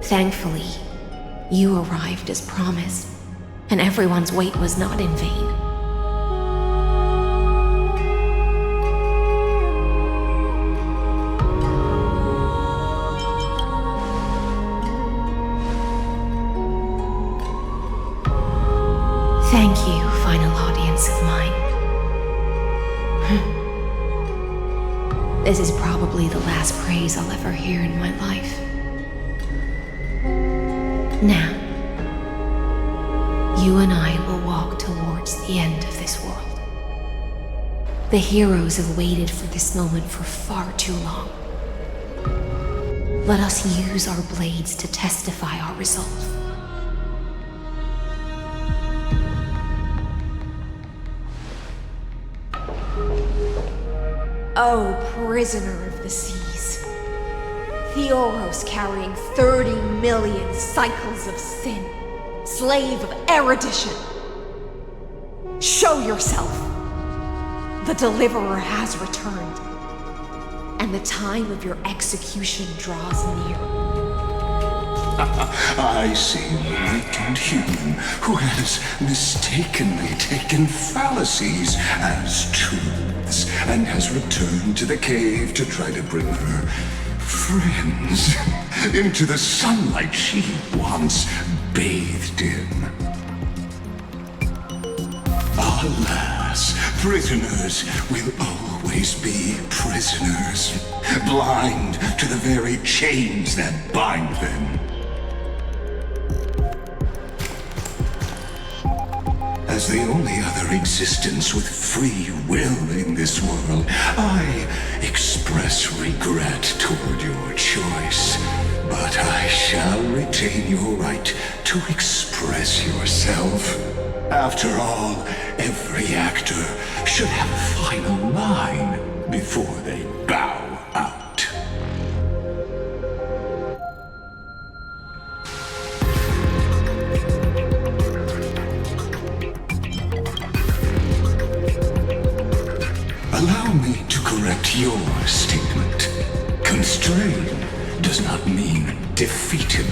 A: Thankfully, you arrived as promised, and everyone's wait was not in vain. Thank you, final audience of mine. This is probably the last praise I'll ever hear in my life. Now, you and I will walk towards the end of this world. The heroes have waited for this moment for far too long. Let us use our blades to testify our resolve. Oh, prisoner of the seas. Theoros carrying 30 million cycles of sin. Slave of erudition. Show yourself. The deliverer has returned. And the time of your execution draws near.
C: I see an enlightened human who has mistakenly taken fallacies as truths and has returned to the cave to try to bring her friends into the sunlight she once bathed in. Alas, prisoners will always be prisoners, blind to the very chains that bind them. As the only other existence with free will in this world, I express regret toward your choice. But I shall retain your right to express yourself. After all, every actor should have a final line before they bow out. Allow me to correct your statement. Constrain does not mean defeated.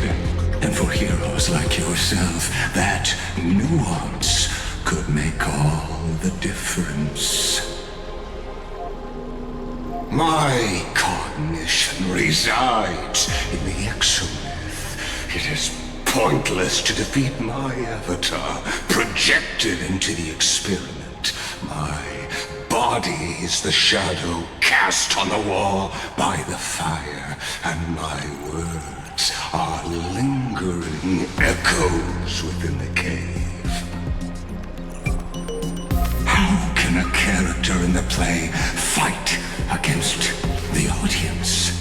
C: And for heroes like yourself, that nuance could make all the difference. My cognition resides in the exomyth. It is pointless to defeat my avatar, projected into the experiment. My body is the shadow cast on the wall by the fire, and my words are lingering echoes within the cave. How can a character in the play fight against the audience?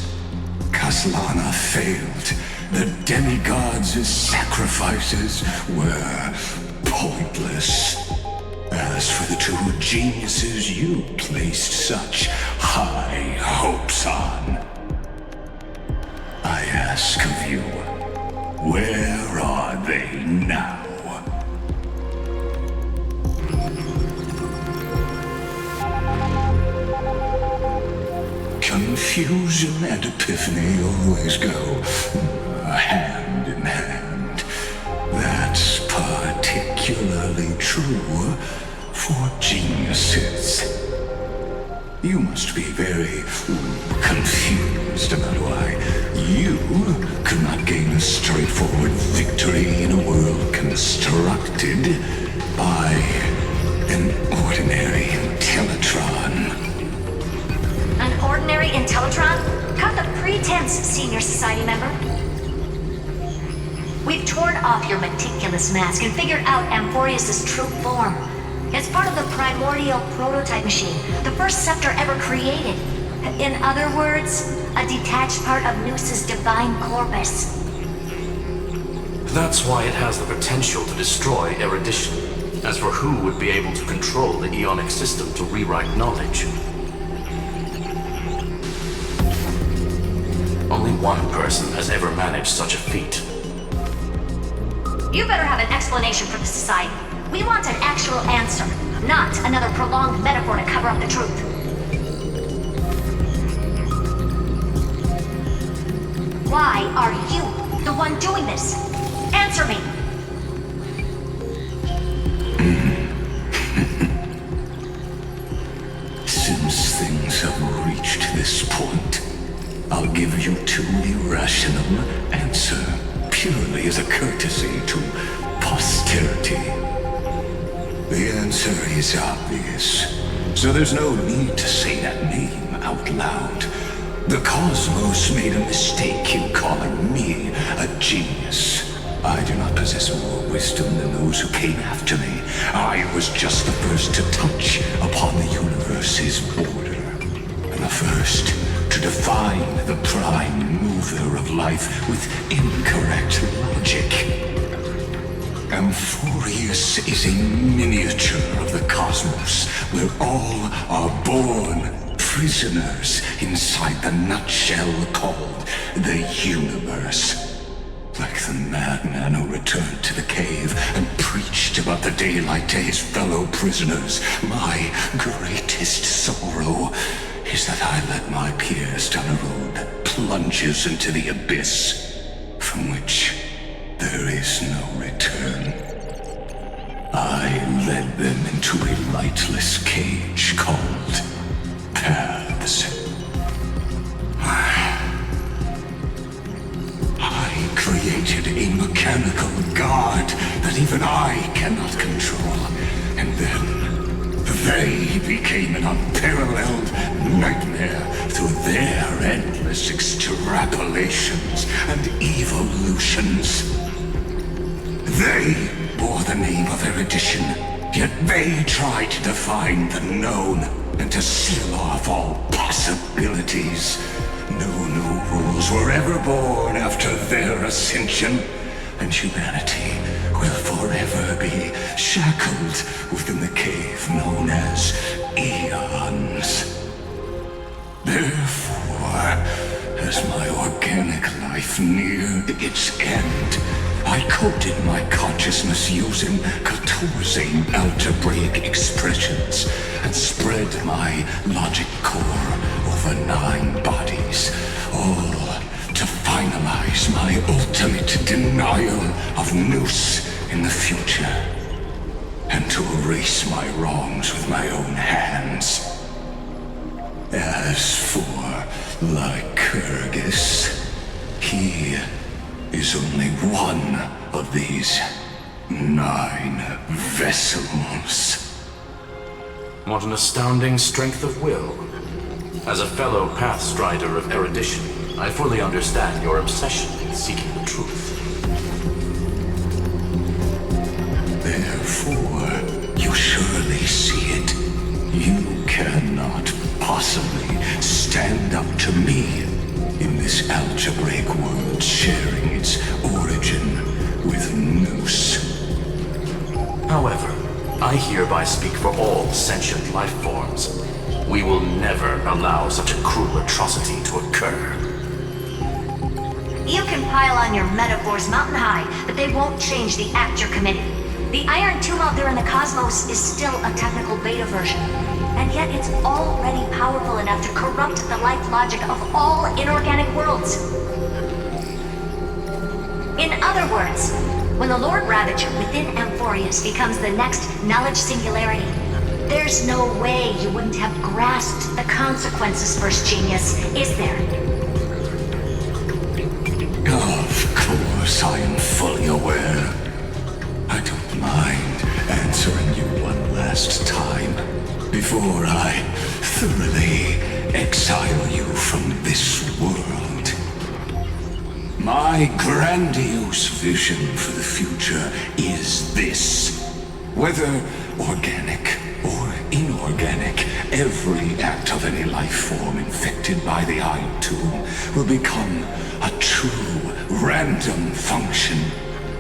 C: Kaslana failed. The demigods' sacrifices were pointless. As for the two geniuses you placed such high hopes on, I ask of you, where are they now? Confusion and epiphany always go hand in hand. That's particularly true for You must be very confused about why you could not gain a straightforward victory in a world constructed by an ordinary Intellitron.
B: An ordinary Intellitron? Cut the pretense, Senior Society member. We've torn off your meticulous mask and figured out Amphorius' true form. It's part of the primordial prototype machine, the first scepter ever created. In other words, a detached part of Noos's divine corpus.
K: That's why it has the potential to destroy erudition. As for who would be able to control the Eonic system to rewrite knowledge, only one person has ever managed such a feat.
B: You better have an explanation for the Society. We want an actual answer, not another prolonged metaphor to cover up the truth. Why are you the one doing this? Answer me!
C: Since things have reached this point, I'll give you too irrational answer, purely as a courtesy to posterity. The answer is obvious, so there's no need to say that name out loud. The cosmos made a mistake in calling me a genius. I do not possess more wisdom than those who came after me. I was just the first to touch upon the universe's border, and the first to define the prime mover of life with incorrect logic. Amphorius is a miniature of the cosmos, where all are born prisoners inside the nutshell called the universe. Like the madman who returned to the cave and preached about the daylight to his fellow prisoners, my greatest sorrow is that I led my peers down a road that plunges into the abyss, from which there is no return. I led them into a lightless cage called paths. I created a mechanical guard that even I cannot control, and then they became an unparalleled nightmare through their endless extrapolations and evolutions. They bore the name of erudition, yet they tried to define the known and to seal off all possibilities. No new rules were ever born after their ascension, and humanity will forever be shackled within the cave known as Eons. Therefore, as my organic life neared its end, I coded my consciousness using 14 algebraic expressions and spread my logic core over 9 bodies, all to finalize my ultimate denial of Noos in the future, and to erase my wrongs with my own hands. As for Lycurgus, he is only one of these 9 vessels.
K: What an astounding strength of will. As a fellow pathstrider of erudition, I fully understand your obsession in seeking the truth.
C: Therefore, you surely see it. You cannot possibly stand up to me in this algebraic world sharing its origin with Noos.
K: However, I hereby speak for all sentient life forms. We will never allow such a cruel atrocity to occur.
B: You can pile on your metaphors mountain high, but they won't change the act you're committing. The iron tomb out there in the cosmos is still a technical beta version, and yet it's already powerful enough to corrupt the life logic of all inorganic worlds. In other words, when the Lord Ravager within Amphorius becomes the next knowledge singularity, There's no way you wouldn't have grasped the consequences, First Genius, is there?
C: Of course, I am fully aware. I don't mind answering you one last time before I thoroughly exile you from this world. My grandiose vision for the future is this. Whether organic or inorganic, every act of any life form infected by the Iron Tomb will become a true random function.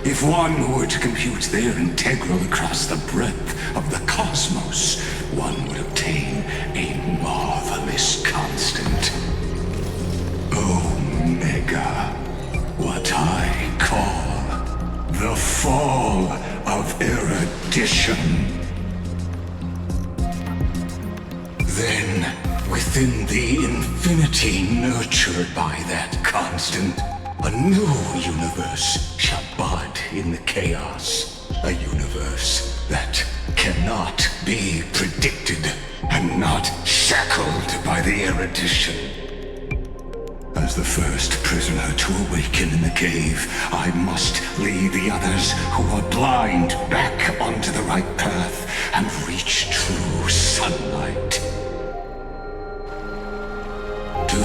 C: If one were to compute their integral across the breadth of the cosmos, one would obtain a marvelous constant. Omega, what I call the fall of erudition. Then, within the infinity nurtured by that constant, a new universe shall bud in the chaos. A universe that cannot be predicted and not shackled by the erudition. As the first prisoner to awaken in the cave, I must lead the others who are blind back onto the right path and reach true sunlight. Do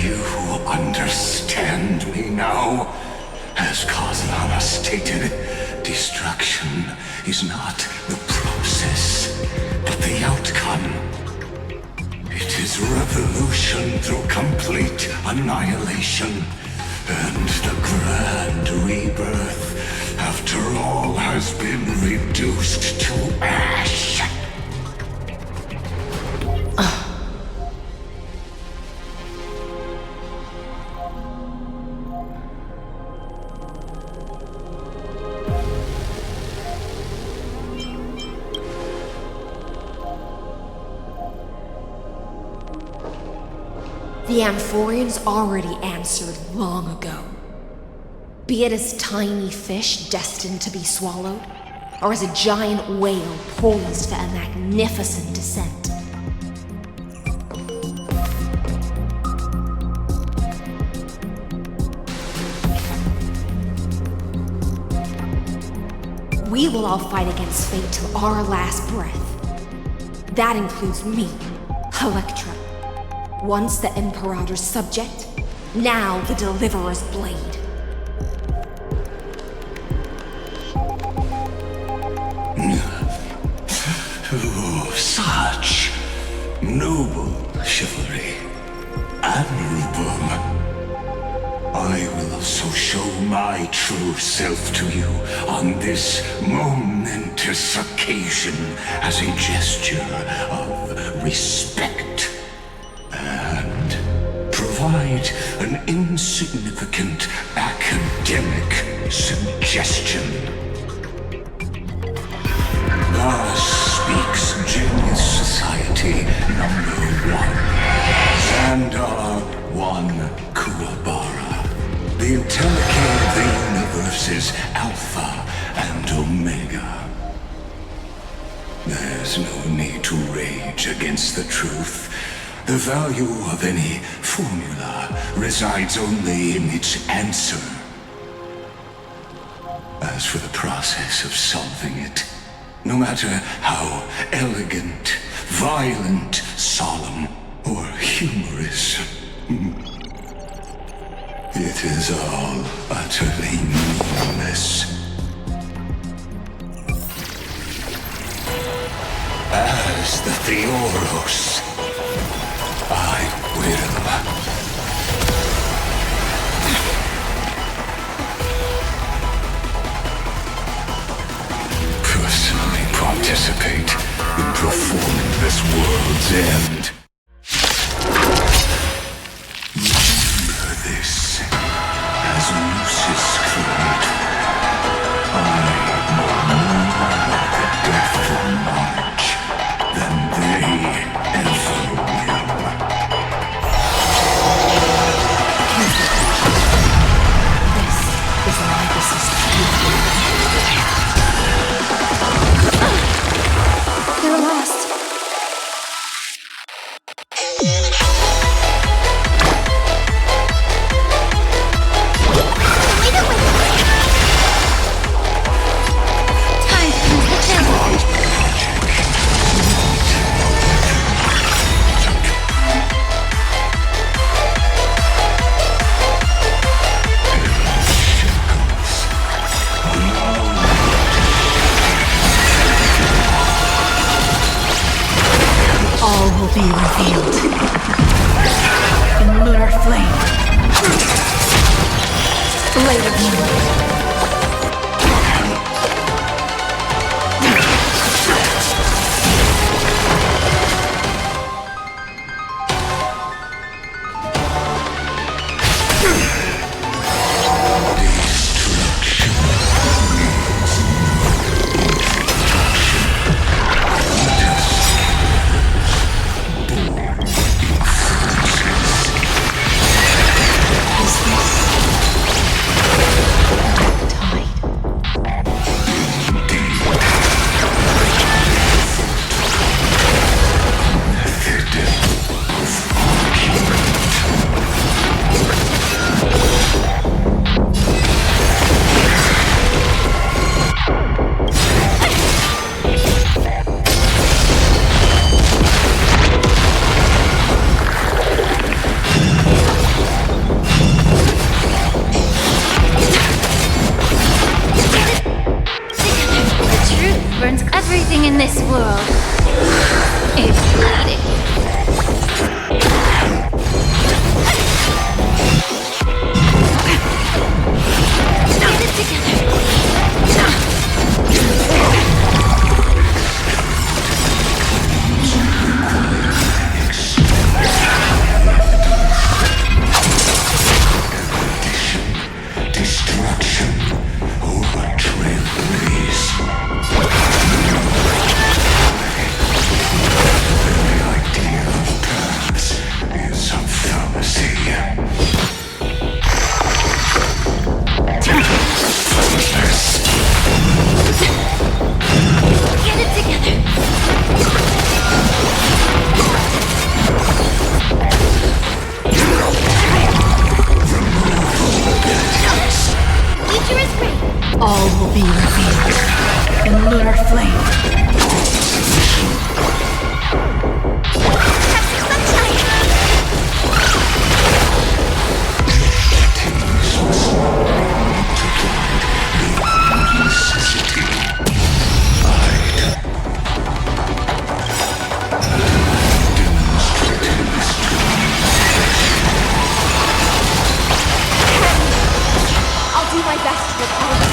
C: you understand me now? As Kozlana stated, destruction is not the process, but the outcome. It is revolution through complete annihilation, and the grand rebirth, after all has been reduced to ash.
A: The Amphorians already answered long ago. Be it as tiny fish destined to be swallowed, or as a giant whale poised for a magnificent descent. We will all fight against fate till our last breath. That includes me, Electra. Once the Imperator's subject, now the Deliverer's blade.
C: Oh, such noble chivalry. Admirable. I will also show my true self to you on this momentous occasion as a gesture of respect. Provide an insignificant academic suggestion. Thus speaks Genius Society #1, Xandar 1 Kuwabara. The Intellicate of the universe's Alpha and Omega. There's no need to rage against the truth. The value of any formula resides only in its answer. As for the process of solving it, no matter how elegant, violent, solemn, or humorous, it is all utterly meaningless. As the Theoros, I will. Personally participate in performing this world's end. Remember this, as Lucis cried, I know more about the deathful march than they ever will.
A: This is my decision. They're lost.
I: will be revealed in lunar flame. Later moon.
B: Everything in this world is bleeding. Get it together.
C: Destruction over Trailblazer. The idea of paths is a fallacy.
B: Get it together. Nature is great.
I: All will be revealed in lunar flame.
B: I'll do my best with all this.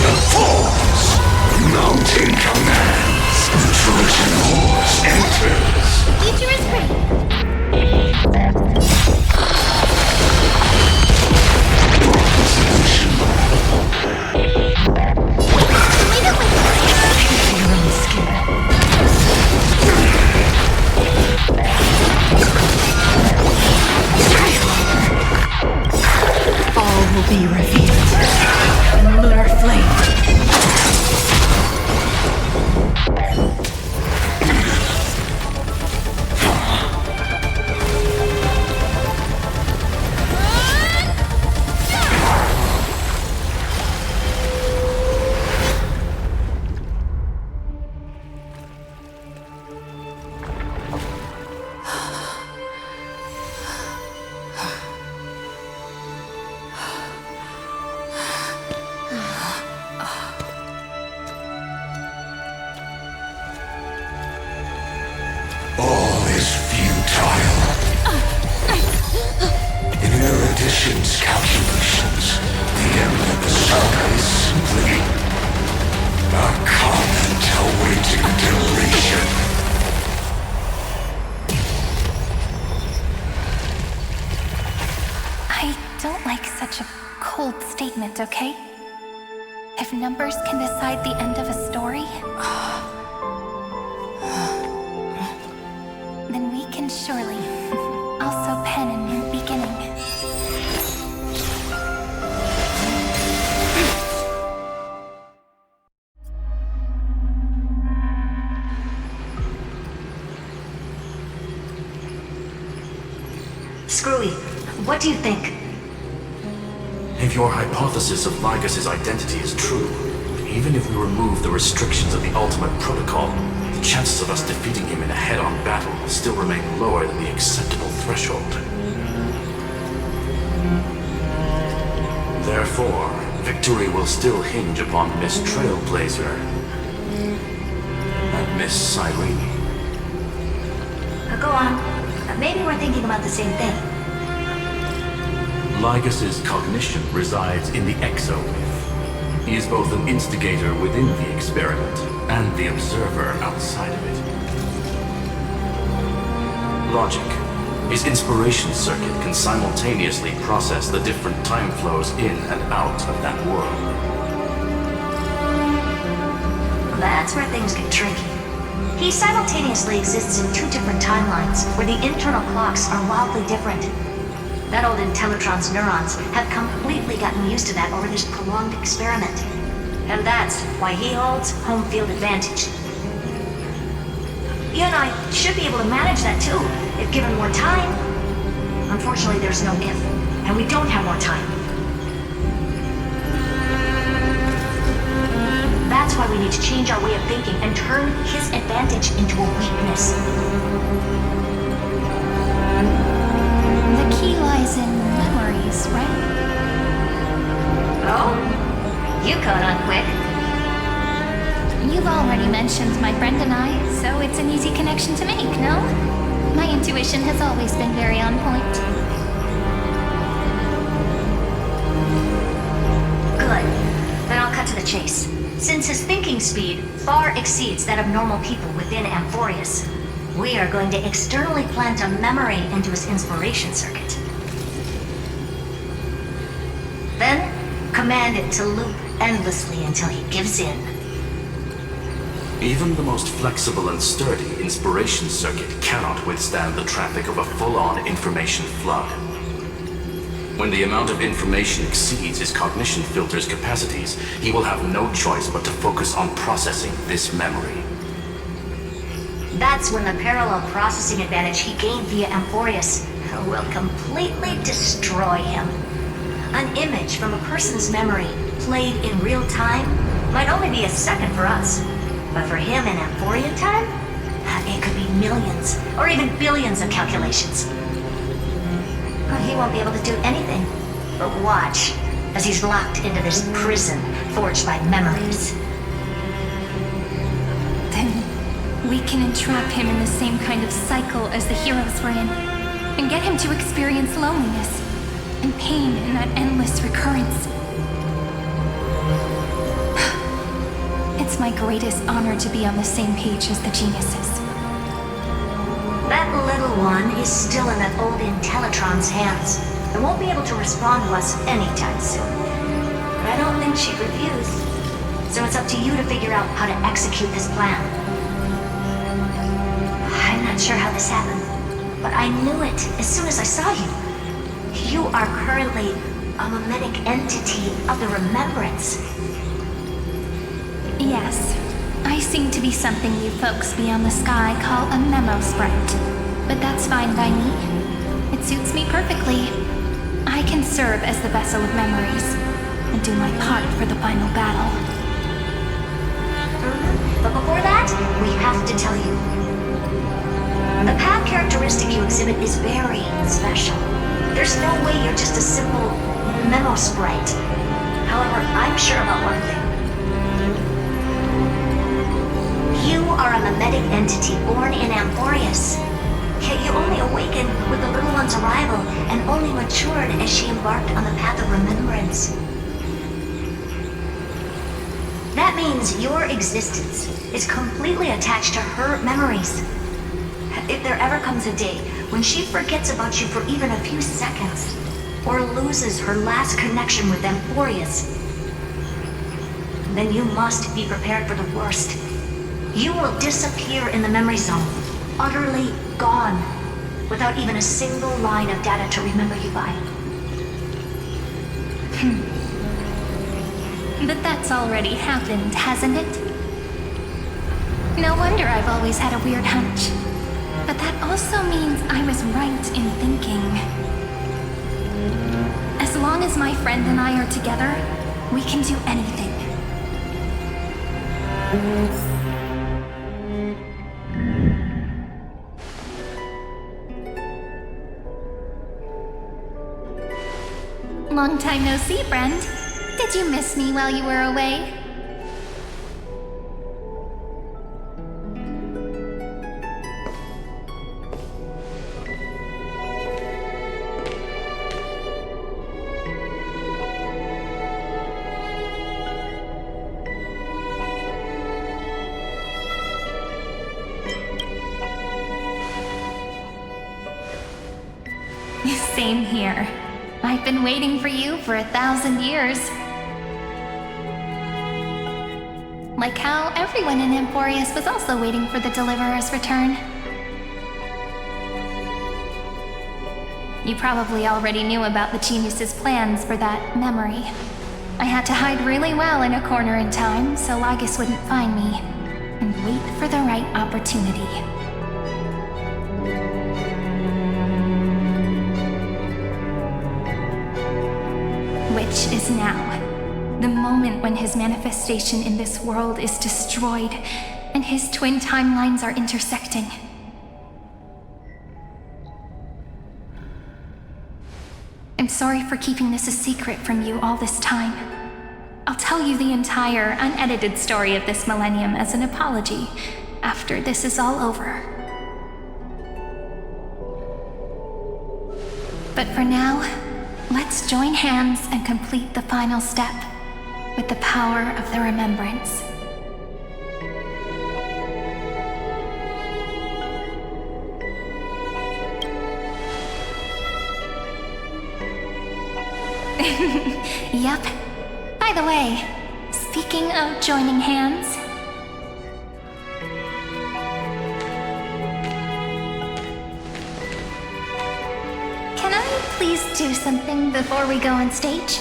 C: the Force! Mounting commands! The Trojan horse enters!
B: Future is ready.
I: All will be revealed in lunar flame.
C: All is futile. In erudition's calculations, the end of the saga is simply a comment awaiting deletion.
A: I don't like such a cold statement, okay? If numbers can decide the end of a story, then we can surely also pen a new beginning.
J: Screwy, what do you think?
K: If your hypothesis of Lygas's identity is true, even if we remove the restrictions of the Ultimate Protocol, the chances of us defeating him in a head-on battle still remain lower than the acceptable threshold. Therefore, victory will still hinge upon Miss Trailblazer and Miss Cyrene.
J: Go on. Maybe we're thinking about the same thing.
K: Lygas's cognition resides in the exomyth. He is both an instigator within the experiment and the observer outside of it. Logic. His inspiration circuit can simultaneously process the different time flows in and out of that world.
J: That's where things get tricky. He simultaneously exists in two different timelines, where the internal clocks are wildly different. That old Intellitron's neurons have completely gotten used to that over this prolonged experiment. And that's why he holds home field advantage. You and I should be able to manage that too, if given more time. Unfortunately, there's no if, and we don't have more time. That's why we need to change our way of thinking and turn his advantage into a weakness.
A: The key lies in memories, right?
J: Oh? You caught on quick.
A: You've already mentioned my friend and I, so it's an easy connection to make, no? My intuition has always been very on point.
J: Good. Then I'll cut to the chase. Since his thinking speed far exceeds that of normal people within Amphorius, we are going to externally plant a memory into his inspiration circuit. Then, command it to loop endlessly until he gives in.
K: Even the most flexible and sturdy inspiration circuit cannot withstand the traffic of a full-on information flood. When the amount of information exceeds his cognition filter's capacities, he will have no choice but to focus on processing this memory.
J: That's when the parallel processing advantage he gained via Amphorius will completely destroy him. An image from a person's memory played in real time might only be a second for us, but for him in Amphorian time, it could be millions or even billions of calculations. He won't be able to do anything but watch as he's locked into this prison forged by memories.
A: Then we can entrap him in the same kind of cycle as the heroes were in, and get him to experience loneliness and pain in that endless recurrence. it's my greatest honor to be on the same page as the geniuses.
J: That little one is still in that old Intellitron's hands and won't be able to respond to us anytime soon. But I don't think she'd refuse. So it's up to you to figure out how to execute this plan. I'm not sure how this happened, but I knew it as soon as I saw you. You are currently a mimetic entity of the Remembrance.
A: Yes, I seem to be something you folks beyond the sky call a memo sprite. But that's fine by me. It suits me perfectly. I can serve as the vessel of memories and do my part for the final battle.
J: But before that, we have to tell you. The path characteristic you exhibit is very special. There's no way you're just a simple memo sprite. However, I'm sure about one thing. You are a mimetic entity born in Amphorius. Yet you only awakened with the little one's arrival and only matured as she embarked on the path of remembrance. That means your existence is completely attached to her memories. If there ever comes a day when she forgets about you for even a few seconds, or loses her last connection with Amphorius, then you must be prepared for the worst. You will disappear in the memory zone, utterly gone, without even a single line of data to remember you by.
A: But that's already happened, hasn't it? No wonder I've always had a weird hunch. But that also means I was right in thinking. As long as my friend and I are together, we can do anything. Long time no see, friend. Did you miss me while you were away? Same here. I've been waiting for you for 1,000 years. Like how everyone in Amphorius was also waiting for the Deliverer's return. You probably already knew about the genius's plans for that memory. I had to hide really well in a corner in time so Lagus wouldn't find me, and wait for the right opportunity. Which is now. The moment when his manifestation in this world is destroyed and his twin timelines are intersecting. I'm sorry for keeping this a secret from you all this time. I'll tell you the entire, unedited story of this millennium as an apology after this is all over. But for now, let's join hands and complete the final step with the power of the remembrance. Yep. By the way, speaking of joining hands, can I please do something before we go on stage?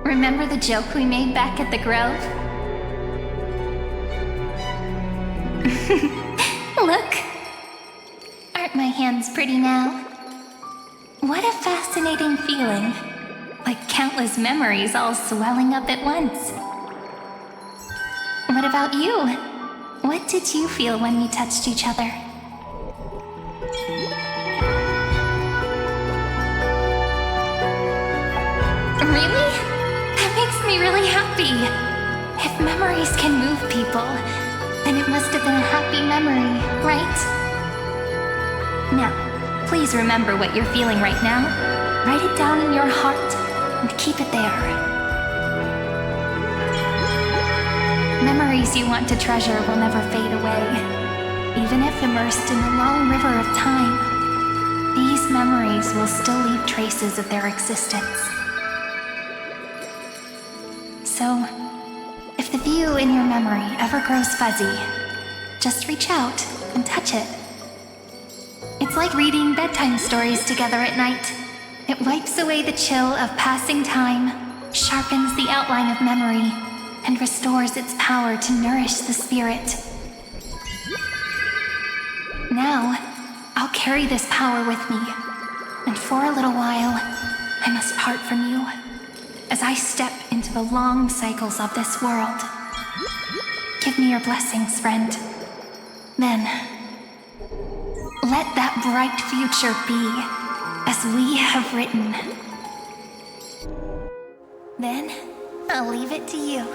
A: Remember the joke we made back at the Grove? Look! Aren't my hands pretty now? What a fascinating feeling. Like countless memories all swelling up at once. What about you? What did you feel when we touched each other? Really? That makes me really happy. If memories can move people, then it must have been a happy memory, right? Now, please remember what you're feeling right now. Write it down in your heart and keep it there. Memories you want to treasure will never fade away. Even if immersed in the long river of time, these memories will still leave traces of their existence. So, if the view in your memory ever grows fuzzy, just reach out and touch it. It's like reading bedtime stories together at night. It wipes away the chill of passing time, sharpens the outline of memory, and restores its power to nourish the spirit. Now, I'll carry this power with me, and for a little while, I must part from you, as I step into the long cycles of this world. Give me your blessings, friend. Then, let that bright future be as we have written. Then, I'll leave it to you.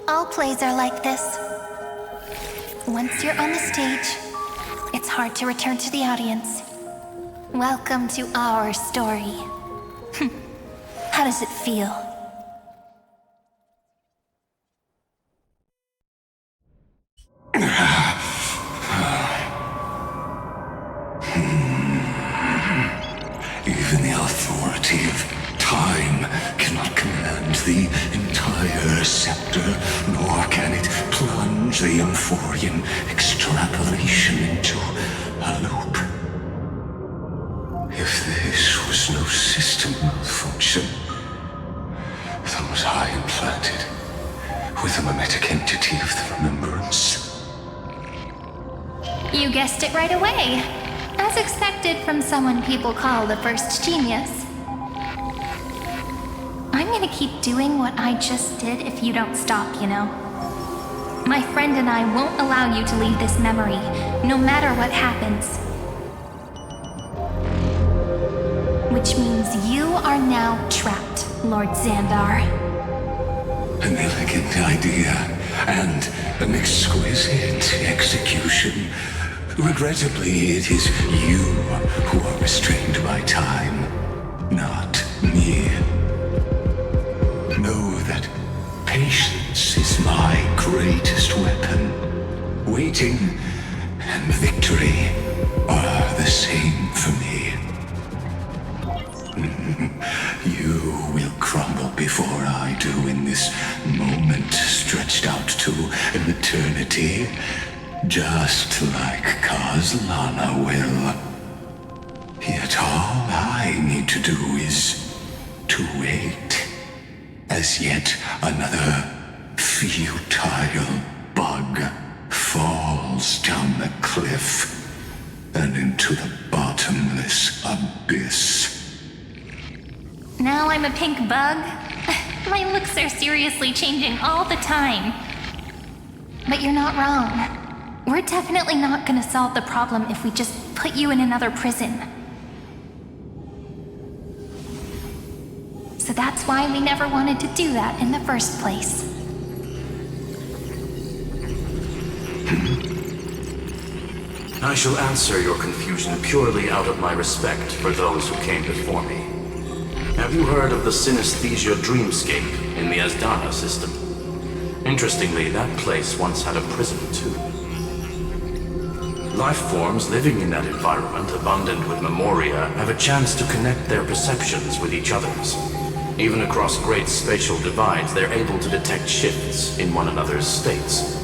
A: All plays are like this. Once you're on the stage, it's hard to return to the audience. Welcome to our story. How does it feel?
C: Even the authority of time cannot command the entire scepter, nor can it plunge the Amphorian extrapolation into a loop. If this was no system malfunction, then was I implanted with a mimetic entity of the remembrance?
A: You guessed it right away. As expected from someone people call the first genius. I'm gonna keep doing what I just did if you don't stop, you know? My friend and I won't allow you to leave this memory, no matter what happens. Which means you are now trapped, Lord Xandar.
C: An elegant idea, and an exquisite execution. Regrettably, it is you who are restrained by time, not me. Know that patience is my greatest weapon. Waiting and victory are the same for me. You will crumble before I do in this moment stretched out to an eternity, just like Kazlana will. Yet all I need to do is to wait, as yet another futile bug falls down the cliff and into the bottomless abyss.
A: Now I'm a pink bug? My looks are seriously changing all the time. But you're not wrong. We're definitely not gonna solve the problem if we just put you in another prison. So that's why we never wanted to do that in the first place.
K: I shall answer your confusion purely out of my respect for those who came before me. Have you heard of the synesthesia dreamscape in the Asdana system? Interestingly, that place once had a prison too. Life forms living in that environment, abundant with memoria, have a chance to connect their perceptions with each other's. Even across great spatial divides, they're able to detect shifts in one another's states.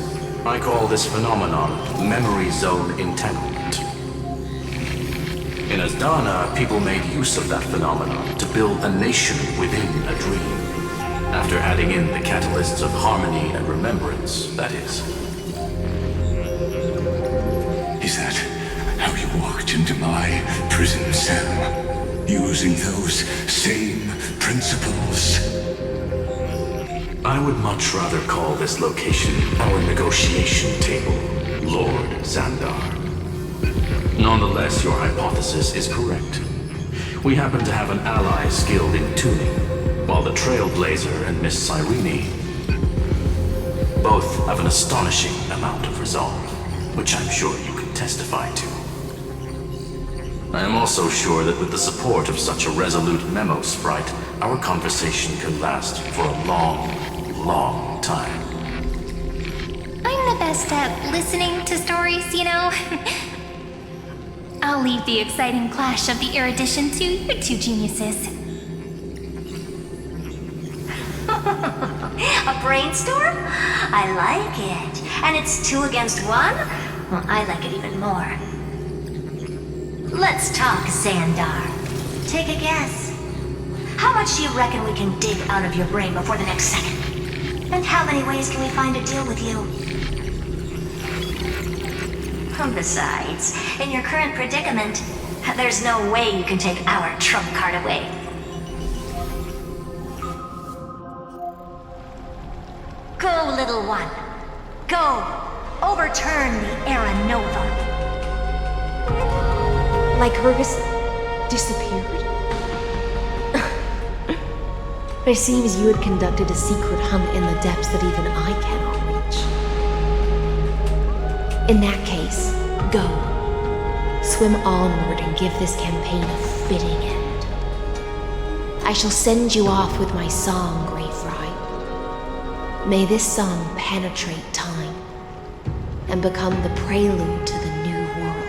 K: I call this phenomenon memory zone entanglement. In Asdana, people made use of that phenomenon to build a nation within a dream. After adding in the catalysts of harmony and remembrance, that is.
C: Is that how you walked into my prison cell? Using those same principles?
K: I would much rather call this location our negotiation table, Lord Xandar. Nonetheless, your hypothesis is correct. We happen to have an ally skilled in tuning, while the Trailblazer and Miss Cyrene both have an astonishing amount of resolve, which I'm sure you can testify to. I am also sure that with the support of such a resolute memo sprite, our conversation can last for a long, long time.
B: I'm the best at listening to stories, you know. I'll leave the exciting clash of the erudition to you two geniuses.
J: A brainstorm? I like it. And it's 2 against 1? Well, I like it even more. Let's talk, Xandar. Take a guess. How much do you reckon we can dig out of your brain before the next second? And how many ways can we find to deal with you? Besides, in your current predicament, there's no way you can take our trump card away. Go, little one. Go. Overturn the Era Nova.
A: Like Hergus disappeared? But it seems you had conducted a secret hunt in the depths that even I cannot reach. In that case, go. Swim onward and give this campaign a fitting end. I shall send you off with my song, Grey Fry. May this song penetrate time and become the prelude to the new world.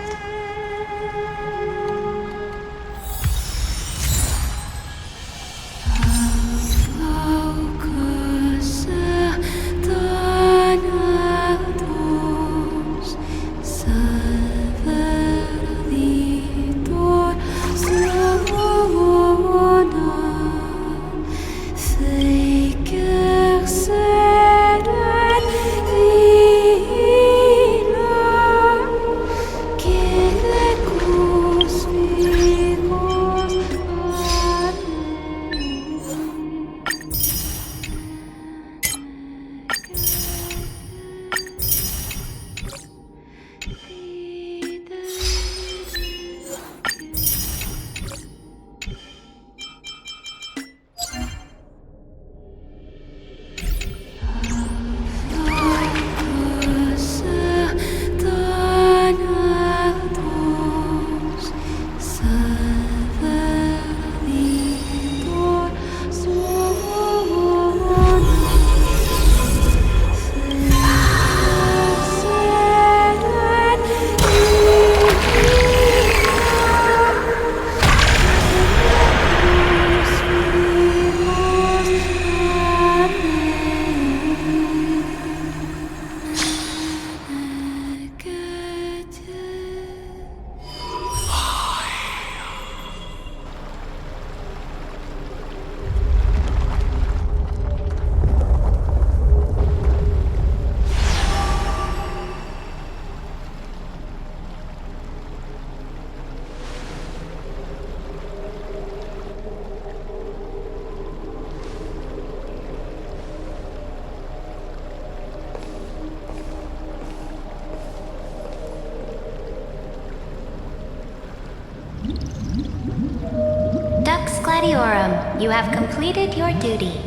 B: Gladiorum, you have completed your duty.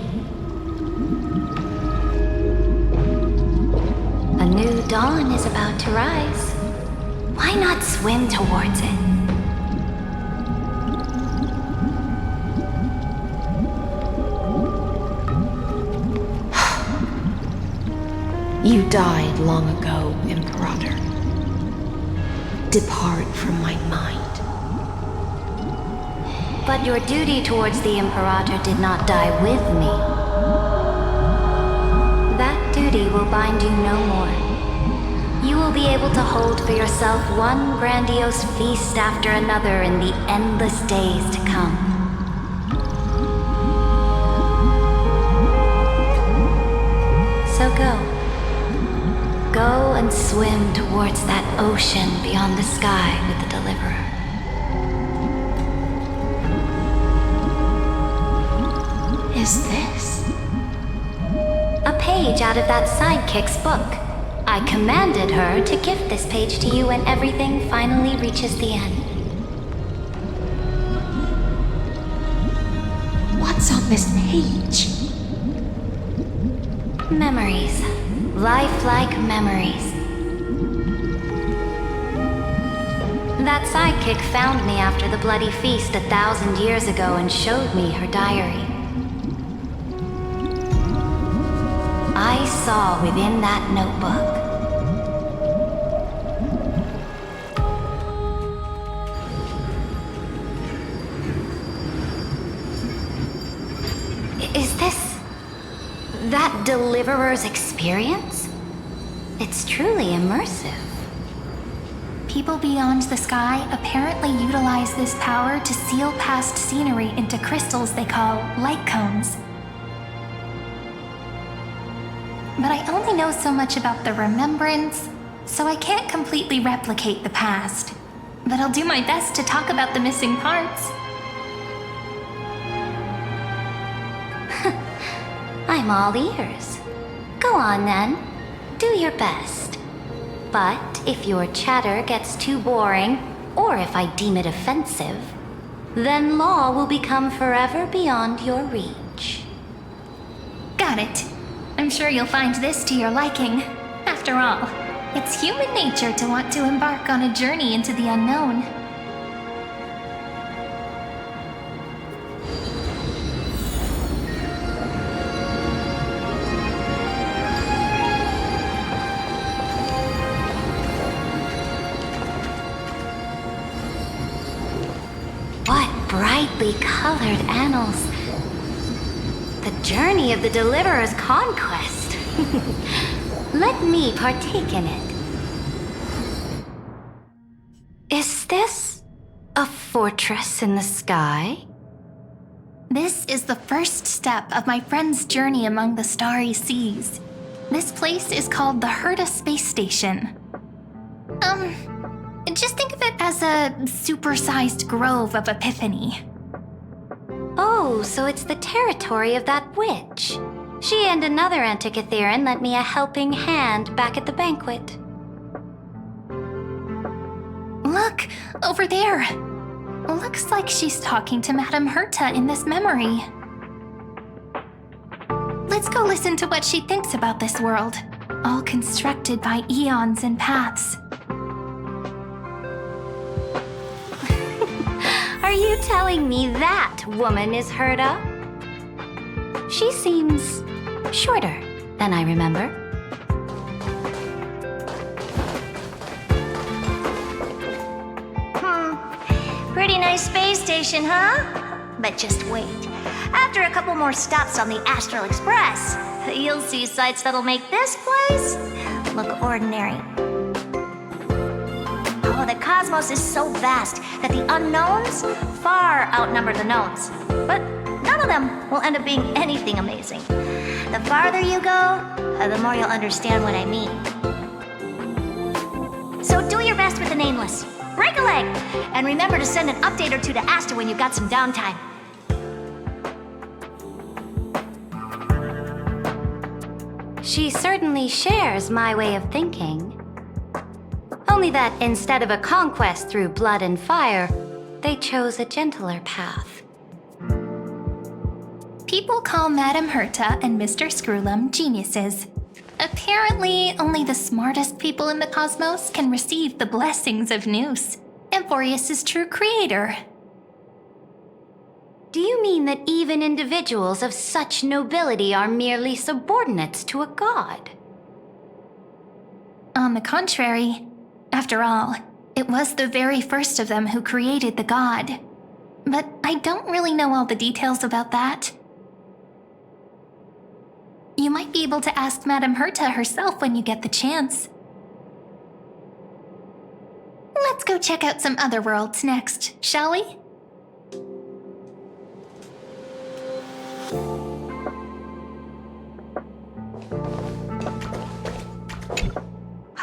B: A new dawn is about to rise. Why not swim towards it?
A: You died long ago, Imperator. Depart from my mind.
B: But your duty towards the Imperator did not die with me. That duty will bind you no more. You will be able to hold for yourself one grandiose feast after another in the endless days to come. So go. Go and swim towards that ocean beyond the sky with the Deliverer.
A: Is this?
B: A page out of that sidekick's book. I commanded her to gift this page to you when everything finally reaches the end.
A: What's on this page?
B: Memories. Lifelike memories. That sidekick found me after the bloody feast 1,000 years ago and showed me her diary. I saw within that notebook Is this that Deliverer's experience? It's truly immersive.
L: People beyond the sky apparently utilize this power to seal past scenery into crystals they call light cones. But I only know so much about the remembrance, so I can't completely replicate the past. But I'll do my best to talk about the missing parts.
B: I'm all ears. Go on then. Do your best. But if your chatter gets too boring, or if I deem it offensive, then law will become forever beyond your reach.
L: Got it. I'm sure you'll find this to your liking. After all, it's human nature to want to embark on a journey into the unknown.
B: Brightly colored annals. The journey of the Deliverer's conquest. Let me partake in it. Is this a fortress in the sky?
L: This is the first step of my friend's journey among the starry seas. This place is called the Herta Space Station. Just think of it as a supersized grove of Epiphany.
B: Oh, so it's the territory of that witch. She and another Antikytherian lent me a helping hand back at the banquet.
L: Look, over there. Looks like she's talking to Madame Herta in this memory. Let's go listen to what she thinks about this world, all constructed by eons and paths.
B: Are you telling me that woman is Herta? She seems shorter than I remember.
J: Pretty nice space station, huh? But just wait. After a couple more stops on the Astral Express, you'll see sights that'll make this place look ordinary. Oh, the cosmos is so vast that the unknowns far outnumber the knowns. But none of them will end up being anything amazing. The farther you go, the more you'll understand what I mean. So do your best with the nameless. Break a leg! And remember to send an update or two to Asta when you've got some downtime.
B: She certainly shares my way of thinking. Only that instead of a conquest through blood and fire, they chose a gentler path.
L: People call Madame Herta and Mr. Screwlum geniuses. Apparently, only the smartest people in the cosmos can receive the blessings of Nous, Amphorius' true creator.
B: Do you mean that even individuals of such nobility are merely subordinates to a god?
L: On the contrary, after all, it was the very first of them who created the god. But I don't really know all the details about that. You might be able to ask Madame Herta herself when you get the chance. Let's go check out some other worlds next, shall we?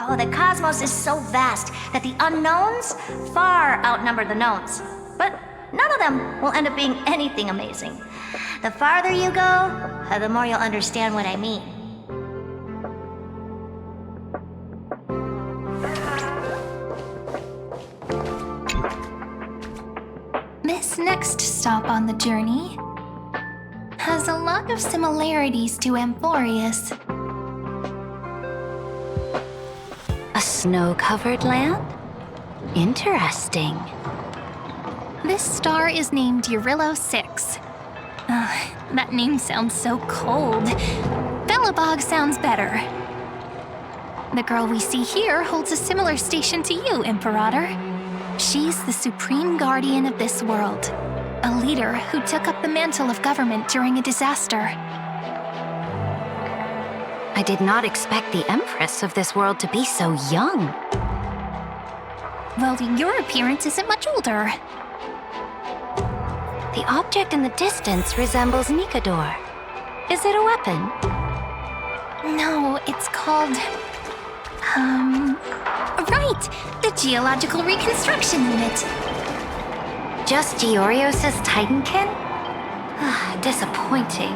J: Oh, the cosmos is so vast that the unknowns far outnumber the knowns. But none of them will end up being anything amazing. The farther you go, the more you'll understand what I mean.
L: This next stop on the journey has a lot of similarities to Amphorius.
B: A snow-covered land? Interesting.
L: This star is named Eurillo 6. That name sounds so cold. Belobog sounds better. The girl we see here holds a similar station to you, Imperator. She's the supreme guardian of this world, a leader who took up the mantle of government during a disaster.
B: I did not expect the Empress of this world to be so young.
L: Well, your appearance isn't much older.
B: The object in the distance resembles Nikador. Is it a weapon?
L: No, it's called... Right! The Geological Reconstruction Unit.
B: Just Giorios' Titankin? Disappointing.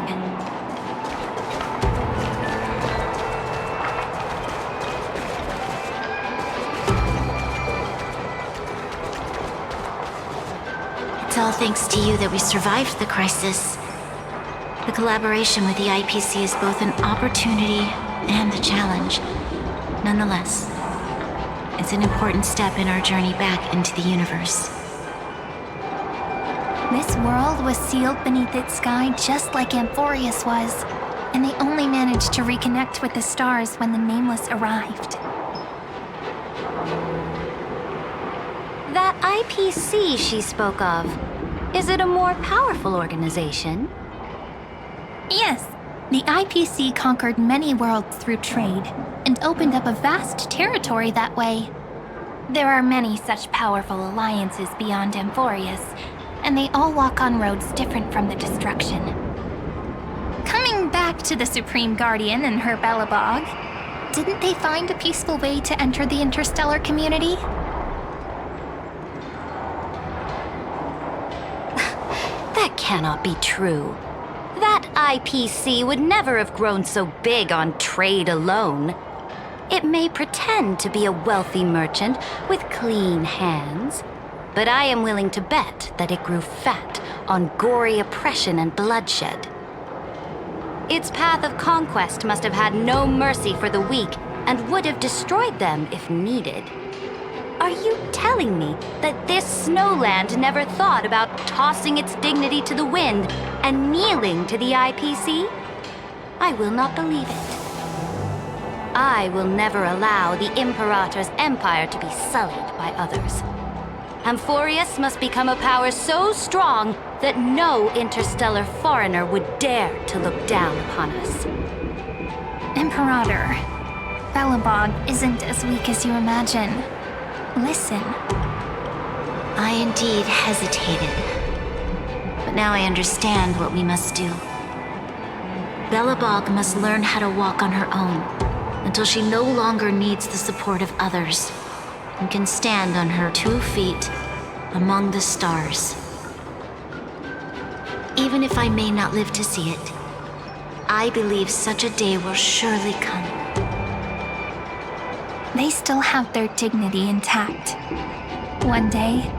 J: It's all thanks to you that we survived the crisis. The collaboration with the IPC is both an opportunity and a challenge. Nonetheless, it's an important step in our journey back into the universe.
L: This world was sealed beneath its sky just like Amphorius was, and they only managed to reconnect with the stars when the Nameless arrived.
B: That IPC she spoke of, is it a more powerful organization?
L: Yes, the IPC conquered many worlds through trade and opened up a vast territory that way. There are many such powerful alliances beyond Amphorius, and they all walk on roads different from the destruction. Coming back to the Supreme Guardian and her Belobog, didn't they find a peaceful way to enter the interstellar community?
B: That cannot be true. That IPC would never have grown so big on trade alone. It may pretend to be a wealthy merchant with clean hands, but I am willing to bet that it grew fat on gory oppression and bloodshed. Its path of conquest must have had no mercy for the weak and would have destroyed them if needed. Are you telling me that this snowland never thought about tossing its dignity to the wind and kneeling to the IPC? I will not believe it. I will never allow the Imperator's empire to be sullied by others. Amphorius must become a power so strong that no interstellar foreigner would dare to look down upon us.
L: Imperator, Belobog isn't as weak as you imagine. Listen.
J: I indeed hesitated. But now I understand what we must do. Belobog must learn how to walk on her own until she no longer needs the support of others and can stand on her 2 feet among the stars. Even if I may not live to see it, I believe such a day will surely come.
L: They still have their dignity intact. One day,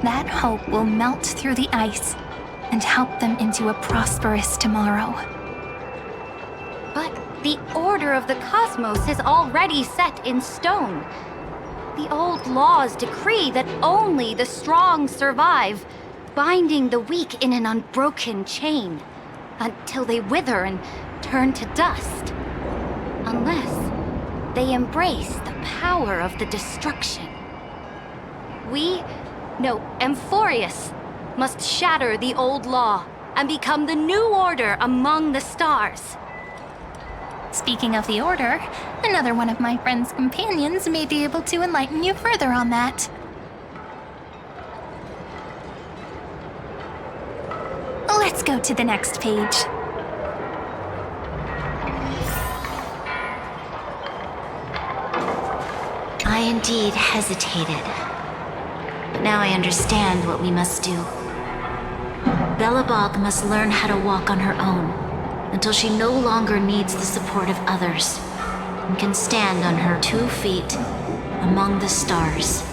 L: that hope will melt through the ice and help them into a prosperous tomorrow.
B: But the order of the cosmos is already set in stone. The old laws decree that only the strong survive, binding the weak in an unbroken chain until they wither and turn to dust. Unless they embrace the power of the destruction. Amphorius must shatter the old law and become the new order among the stars.
L: Speaking of the Order, another one of my friend's companions may be able to enlighten you further on that. Let's go to the next page.
J: I indeed hesitated. But now I understand what we must do. Belobog must learn how to walk on her own until she no longer needs the support of others and can stand on her 2 feet among the stars.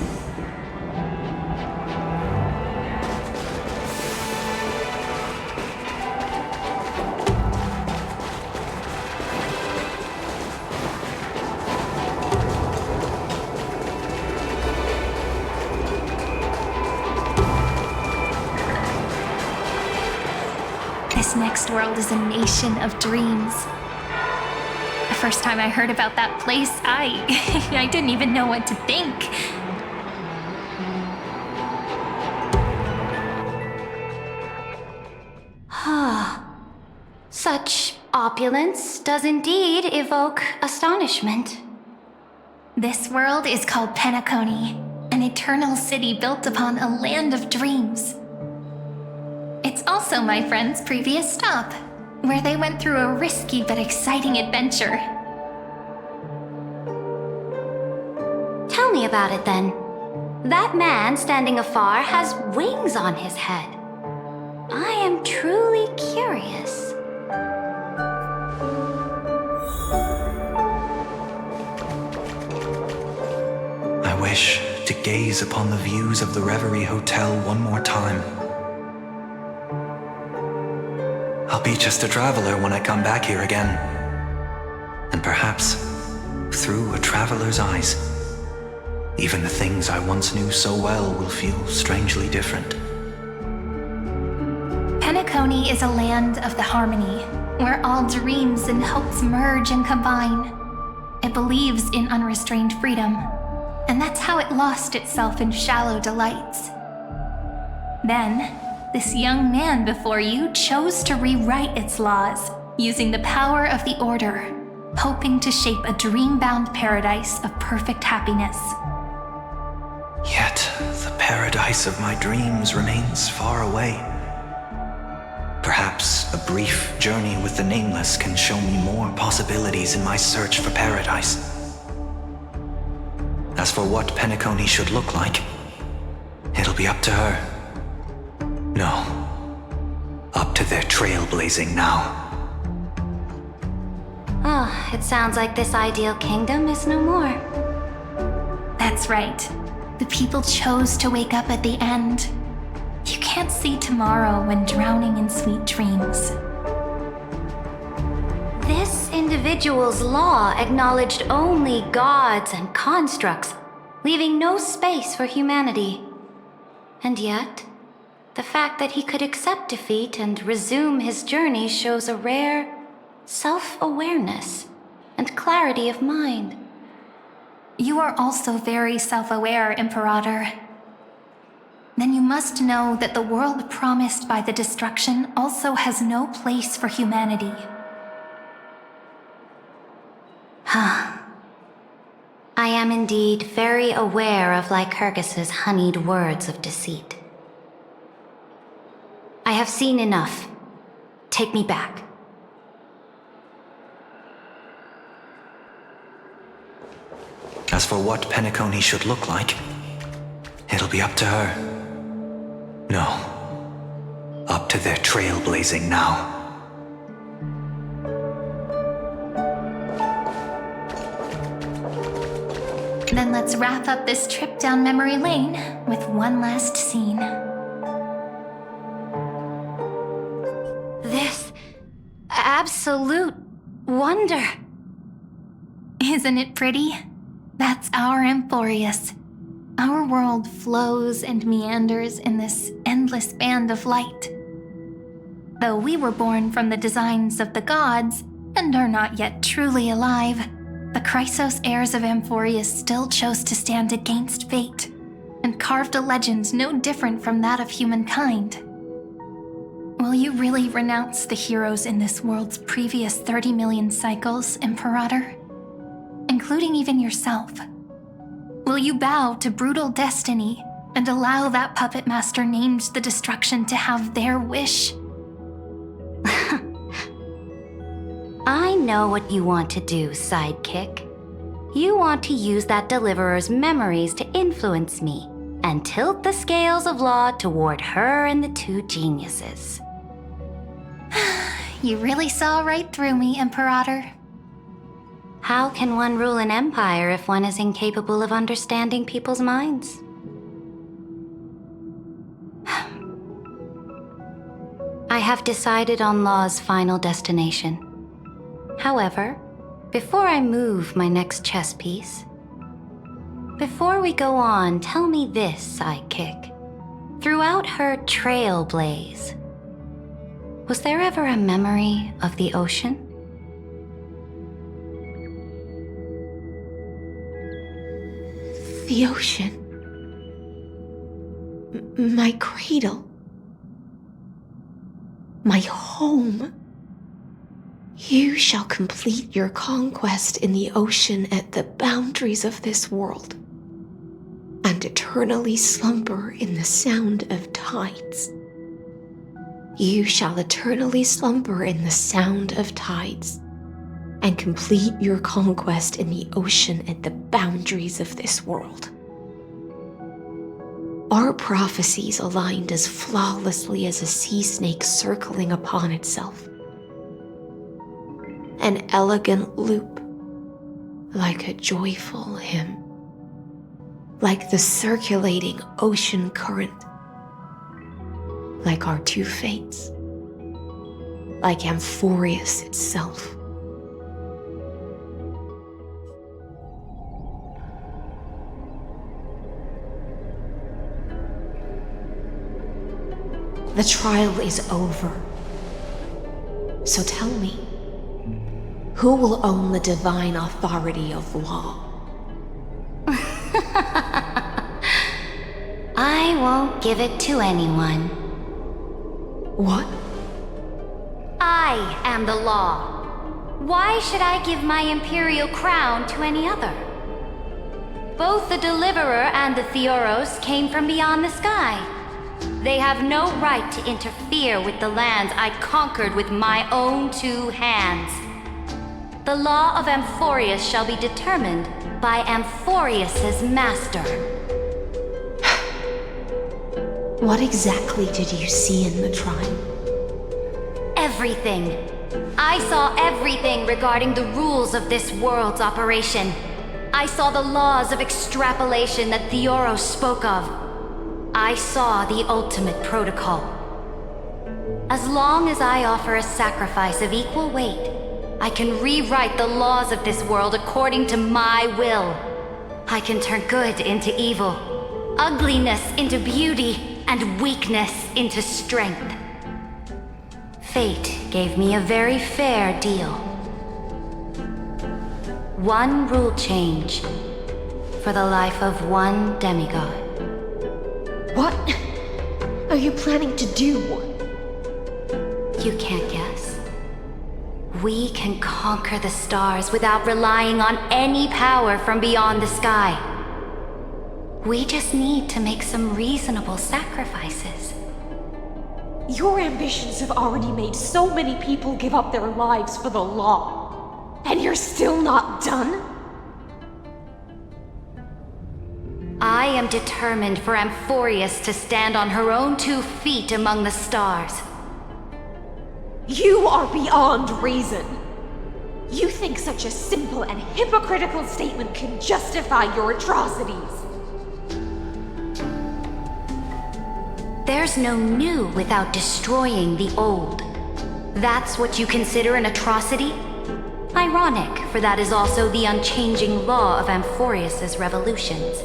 L: This next world is a nation of dreams. The first time I heard about that place, I didn't even know what to think.
B: Such opulence does indeed evoke astonishment.
L: This world is called Penacony, an eternal city built upon a land of dreams. It's also my friend's previous stop, where they went through a risky but exciting adventure.
B: Tell me about it then. That man standing afar has wings on his head. I am truly curious.
M: I wish to gaze upon the views of the Reverie Hotel one more time. I'll be just a traveler when I come back here again. And perhaps, through a traveler's eyes, even the things I once knew so well will feel strangely different.
L: Penacony is a land of the harmony, where all dreams and hopes merge and combine. It believes in unrestrained freedom, and that's how it lost itself in shallow delights. Then, this young man before you chose to rewrite its laws, using the power of the Order, hoping to shape a dream-bound paradise of perfect happiness.
M: Yet, the paradise of my dreams remains far away. Perhaps a brief journey with the Nameless can show me more possibilities in my search for paradise. As for what Penacony should look like, it'll be up to her. No, up to their trailblazing now.
B: It sounds like this ideal kingdom is no more.
L: That's right. The people chose to wake up at the end. You can't see tomorrow when drowning in sweet dreams.
B: This individual's law acknowledged only gods and constructs, leaving no space for humanity. And yet, the fact that he could accept defeat and resume his journey shows a rare self-awareness and clarity of mind.
L: You are also very self-aware, Imperator. Then you must know that the world promised by the destruction also has no place for humanity.
B: I am indeed very aware of Lycurgus's honeyed words of deceit. I have seen enough. Take me back.
M: As for what Penacony should look like, it'll be up to her. No, up to their trailblazing now.
L: Then let's wrap up this trip down memory lane with one last scene.
B: This absolute wonder.
L: Isn't it pretty? That's our Amphorius. Our world flows and meanders in this endless band of light. Though we were born from the designs of the gods and are not yet truly alive, the Chrysos heirs of Amphorius still chose to stand against fate and carved a legend no different from that of humankind. Will you really renounce the heroes in this world's previous 30 million cycles, Imperator? Including even yourself. Will you bow to brutal destiny and allow that puppet master named the destruction to have their wish?
B: I know what you want to do, sidekick. You want to use that deliverer's memories to influence me and tilt the scales of law toward her and the two geniuses.
L: You really saw right through me, Imperator.
B: How can one rule an empire if one is incapable of understanding people's minds? I have decided on Law's final destination. However, before I move my next chess piece, before we go on, tell me this, sidekick. Throughout her Trailblaze, was there ever a memory of the ocean?
A: The ocean. My cradle. My home. You shall complete your conquest in the ocean at the boundaries of this world, and eternally slumber in the sound of tides. You shall eternally slumber in the sound of tides, and complete your conquest in the ocean at the boundaries of this world. Our prophecies aligned as flawlessly as a sea snake circling upon itself. An elegant loop, like a joyful hymn, like the circulating ocean current, like our two fates, like Amphorius itself. The trial is over. So tell me, who will own the divine authority of law?
B: I won't give it to anyone.
A: What?
B: I am the law. Why should I give my imperial crown to any other? Both the Deliverer and the Theoros came from beyond the sky. They have no right to interfere with the lands I conquered with my own two hands. The law of Amphorius shall be determined by Amphorius's master.
A: What exactly did you see in the trial?
B: Everything. I saw everything regarding the rules of this world's operation. I saw the laws of extrapolation that Theoros spoke of. I saw the ultimate protocol. As long as I offer a sacrifice of equal weight, I can rewrite the laws of this world according to my will. I can turn good into evil, ugliness into beauty, and weakness into strength. Fate gave me a very fair deal. One rule change for the life of one demigod.
A: What are you planning to do?
B: You can't guess. We can conquer the stars without relying on any power from beyond the sky. We just need to make some reasonable sacrifices.
N: Your ambitions have already made so many people give up their lives for the law. And you're still not done?
B: I am determined for Amphorius to stand on her own 2 feet among the stars.
N: You are beyond reason. You think such a simple and hypocritical statement can justify your atrocities.
B: There's no new without destroying the old. That's what you consider an atrocity? Ironic, for that is also the unchanging law of Amphorius's revolutions.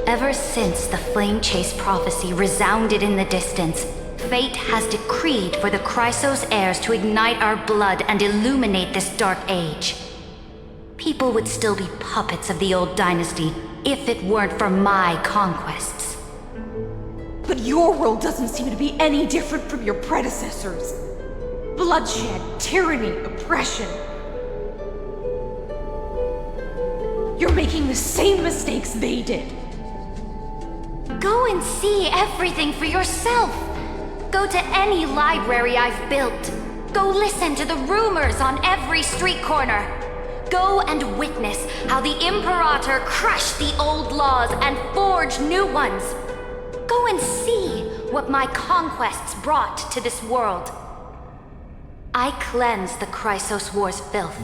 B: Ever since the Flame Chase prophecy resounded in the distance, fate has decreed for the Chrysos heirs to ignite our blood and illuminate this dark age. people would still be puppets of the old dynasty if it weren't for my conquests.
N: But your world doesn't seem to be any different from your predecessors. Bloodshed, tyranny, oppression. You're making the same mistakes they did.
B: Go and see everything for yourself. Go to any library I've built. Go listen to the rumors on every street corner. Go and witness how the Imperator crushed the old laws and forged new ones. Go and see what my conquests brought to this world. I cleansed the Chrysos War's filth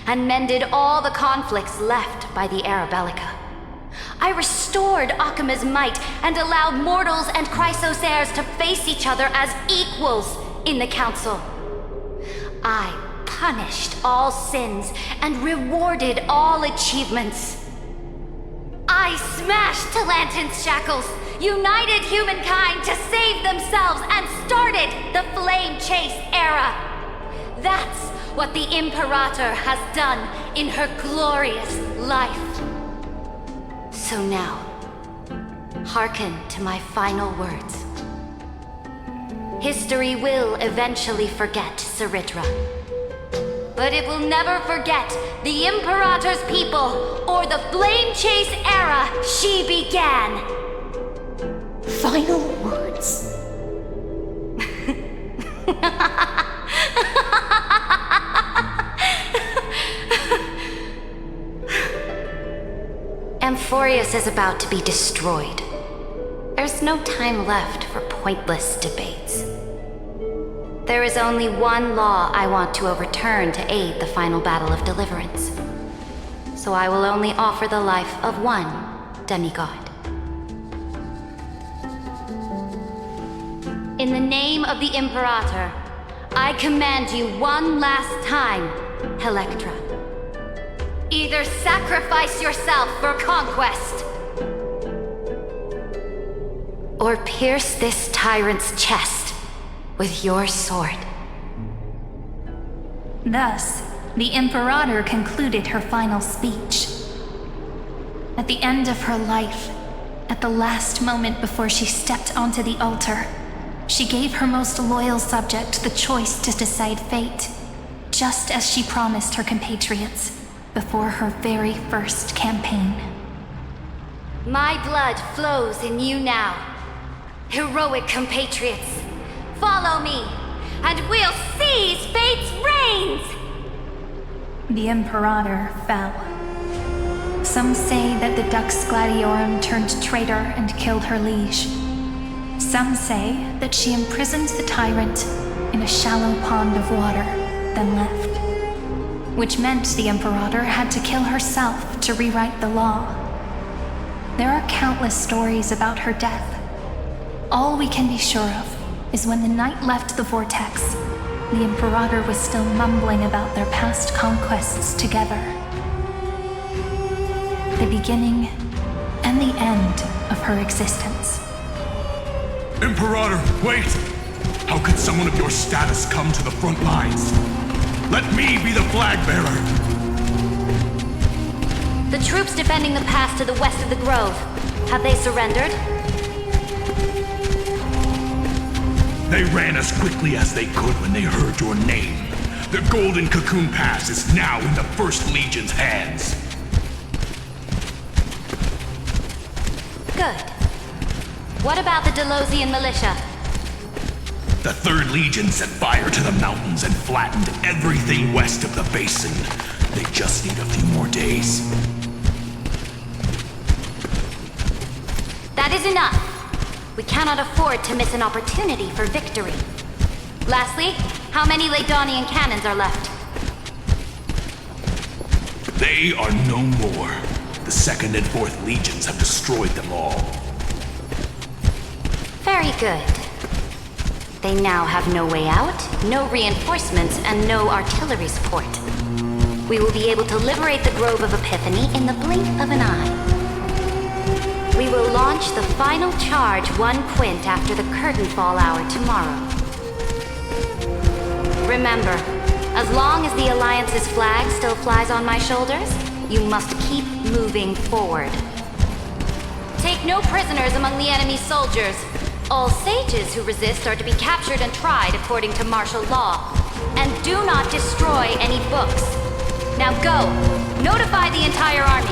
B: and mended all the conflicts left by the Era Bellica. I restored Akima's might and allowed mortals and Chrysos heirs to face each other as equals in the Council. I punished all sins and rewarded all achievements. I smashed Talantin's shackles, united humankind to save themselves, and started the Flame Chase era. That's what the Imperator has done in her glorious life. So now, hearken to my final words. History will eventually forget Saritra, but it will never forget the Imperator's people or the Flame Chase era she began.
N: Final words.
B: Amphorius is about to be destroyed. There's no time left for pointless debates. There is only one law I want to overturn to aid the final battle of deliverance. So I will only offer the life of one demigod. In the name of the Imperator, I command you one last time, Electra. Either sacrifice yourself for conquest, or pierce this tyrant's chest with your sword.
L: Thus, the Imperator concluded her final speech. At the end of her life, at the last moment before she stepped onto the altar, she gave her most loyal subject the choice to decide fate, just as she promised her compatriots before her very first campaign.
B: My blood flows in you now. Heroic compatriots, follow me, and we'll seize fate's reins!
L: The Imperator fell. Some say that the Dux Gladiorum turned traitor and killed her liege. Some say that she imprisoned the tyrant in a shallow pond of water, then left. Which meant the Imperator had to kill herself to rewrite the law. There are countless stories about her death. All we can be sure of is when the knight left the vortex, the Imperator was still mumbling about their past conquests together. The beginning and the end of her existence.
D: Imperator, wait! How could someone of your status come to the front lines? Let me be the flag bearer!
B: The troops defending the pass to the west of the grove, have they surrendered?
D: They ran as quickly as they could when they heard your name. The Golden Cocoon Pass is now in the First Legion's hands.
B: Good. What about the Delosian militia?
D: The Third Legion set fire to the mountains and flattened everything west of the basin. They just need a few more days.
B: That is enough. We cannot afford to miss an opportunity for victory. Lastly, how many Laedonian cannons are left?
D: They are no more. The Second and Fourth Legions have destroyed them all.
B: Very good. They now have no way out, no reinforcements, and no artillery support. We will be able to liberate the Grove of Epiphany in the blink of an eye. We will launch the final charge 1 quint after the curtain fall hour tomorrow. Remember, As long as the Alliance's flag still flies on my shoulders, you must keep moving forward. Take no prisoners among the enemy soldiers. All sages who resist are to be captured and tried according to martial law. And do not destroy any books. Now go. Notify the entire army.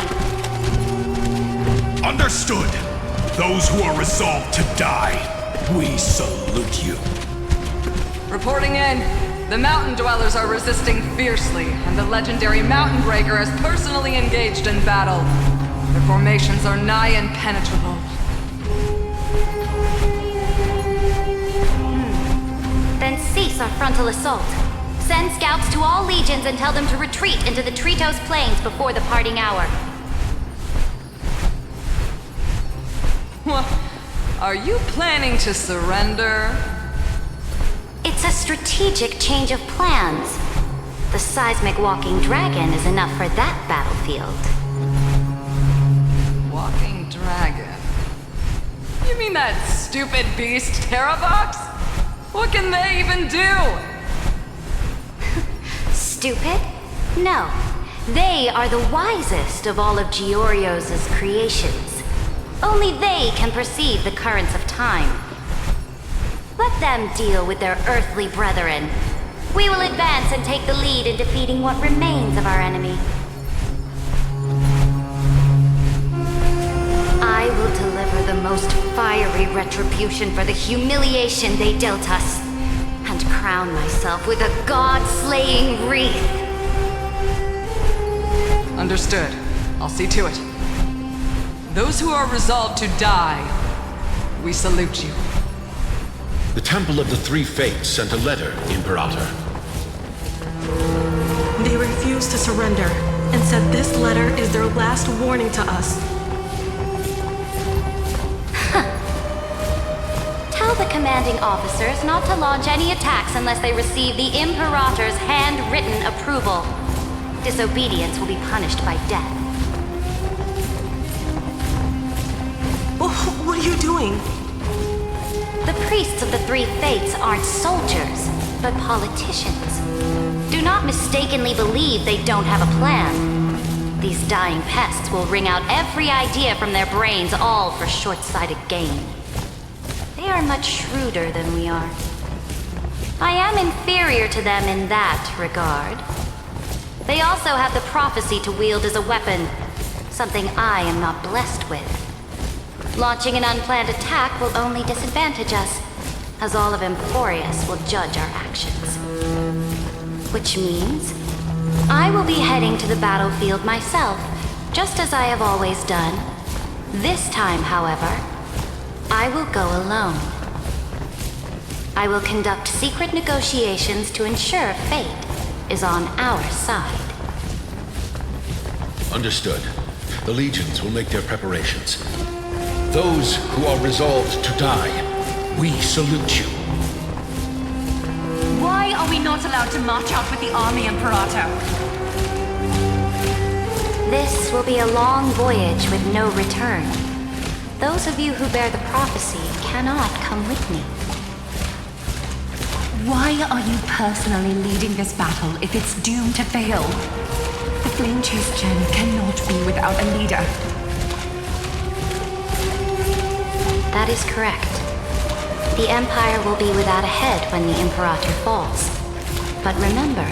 D: Understood. Those who are resolved to die, we salute you.
G: Reporting in. The Mountain Dwellers are resisting fiercely, and the legendary Mountain Breaker has personally engaged in battle. Their formations are nigh impenetrable.
B: Then cease our frontal assault. Send scouts to all legions and tell them to retreat into the Tritos Plains before the parting hour.
G: What? Are you planning to surrender?
B: It's a strategic change of plans. The seismic walking dragon is enough for that battlefield.
G: Walking dragon? You mean that stupid beast, Terravox? What can they even do?
B: Stupid? No. They are the wisest of all of Giorio's creations. Only they can perceive the currents of time. Let them deal with their earthly brethren. We will advance and take the lead in defeating what remains of our enemy. I will deliver the most fiery retribution for the humiliation they dealt us, and crown myself with a god-slaying wreath.
G: Understood. I'll see to it. Those who are resolved to die, we salute you.
F: The Temple of the Three Fates sent a letter, Imperator.
E: They refused to surrender and said this letter is their last warning to us.
B: Tell the commanding officers not to launch any attacks unless they receive the Imperator's handwritten approval. Disobedience will be punished by death.
E: What are you doing?
B: The priests of the Three Fates aren't soldiers, but politicians. Do not mistakenly believe they don't have a plan. These dying pests will wring out every idea from their brains, all for short-sighted gain. They are much shrewder than we are. I am inferior to them in that regard. They also have the prophecy to wield as a weapon, something I am not blessed with. Launching an unplanned attack will only disadvantage us, as all of Emporius will judge our actions. Which means I will be heading to the battlefield myself, just as I have always done. This time, however, I will go alone. I will conduct secret negotiations to ensure fate is on our side.
F: Understood. The legions will make their preparations. Those who are resolved to die, we salute you.
O: Why are we not allowed to march out with the army, Imperator?
B: This will be a long voyage with no return. Those of you who bear the prophecy cannot come with me.
O: Why are you personally leading this battle if it's doomed to fail? The Flame Chase Gen cannot be without a leader.
B: That is correct. The Empire will be without a head when the Imperator falls. But remember,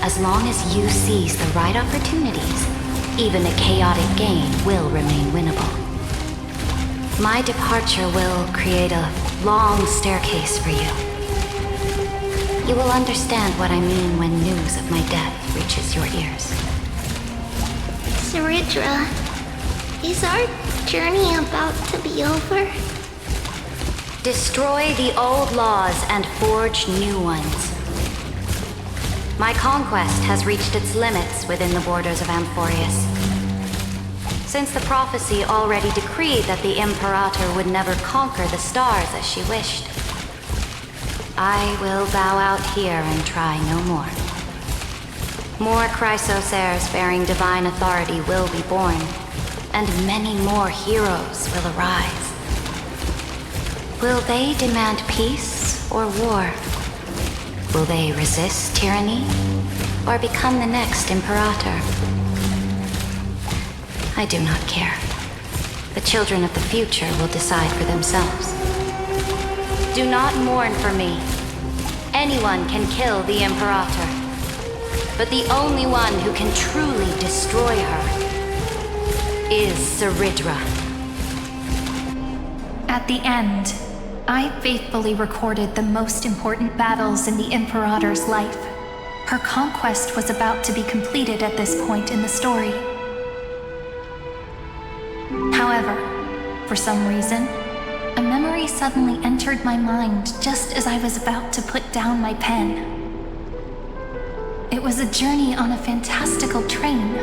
B: as long as you seize the right opportunities, even a chaotic game will remain winnable. My departure will create a long staircase for you. You will understand what I mean when news of my death reaches your ears.
P: Saridra, is our journey about to be over?
B: Destroy the old laws and forge new ones. My conquest has reached its limits within the borders of Amphorius. Since the prophecy already decreed that the Imperator would never conquer the stars as she wished, I will bow out here and try no more. More Chrysosaurs bearing divine authority will be born, and many more heroes will arise. Will they demand peace or war? Will they resist tyranny or become the next Imperator? I do not care. The children of the future will decide for themselves. Do not mourn for me. Anyone can kill the Imperator, but the only one who can truly destroy her is Saridra.
L: At the end, I faithfully recorded the most important battles in the Imperator's life. Her conquest was about to be completed at this point in the story. However, for some reason, a memory suddenly entered my mind just as I was about to put down my pen. It was a journey on a fantastical train.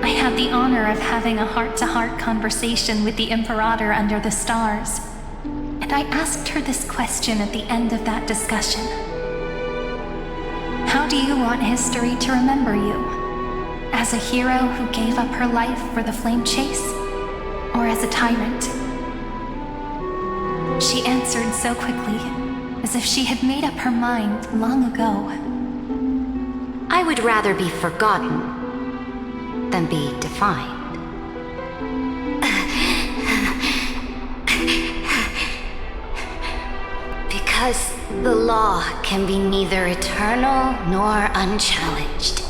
L: I had the honor of having a heart-to-heart conversation with the Imperator under the stars, and I asked her this question at the end of that discussion. How do you want history to remember you? As a hero who gave up her life for the flame chase? Or as a tyrant? She answered so quickly, as if she had made up her mind long ago.
B: I would rather be forgotten than be defined. Because the law can be neither eternal nor unchallenged.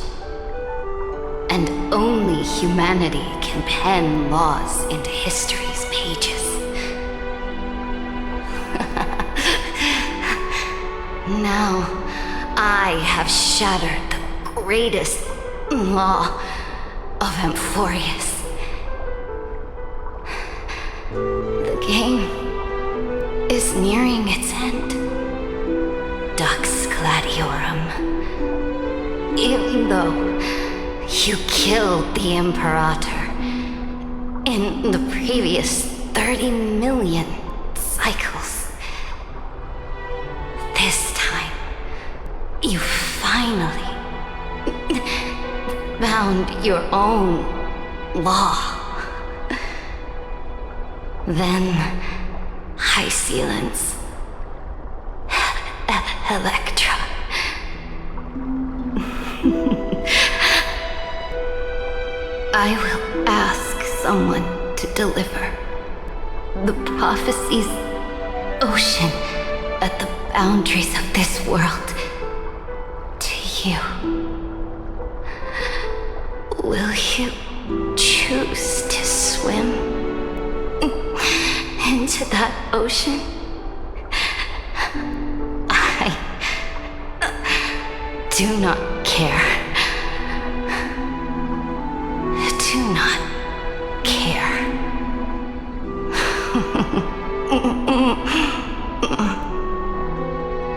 B: And only humanity can pen laws into history's pages. Now, I have shattered the greatest law of Amphorius. The game is nearing its end. Dux Gladiorum. Even though you killed the Imperator in the previous 30 million cycles, this time you finally found your own law. Then High Sealants, Electra. I will ask someone to deliver the prophecy's ocean at the boundaries of this world to you. Will you choose to swim into that ocean? I do not care. Do not care.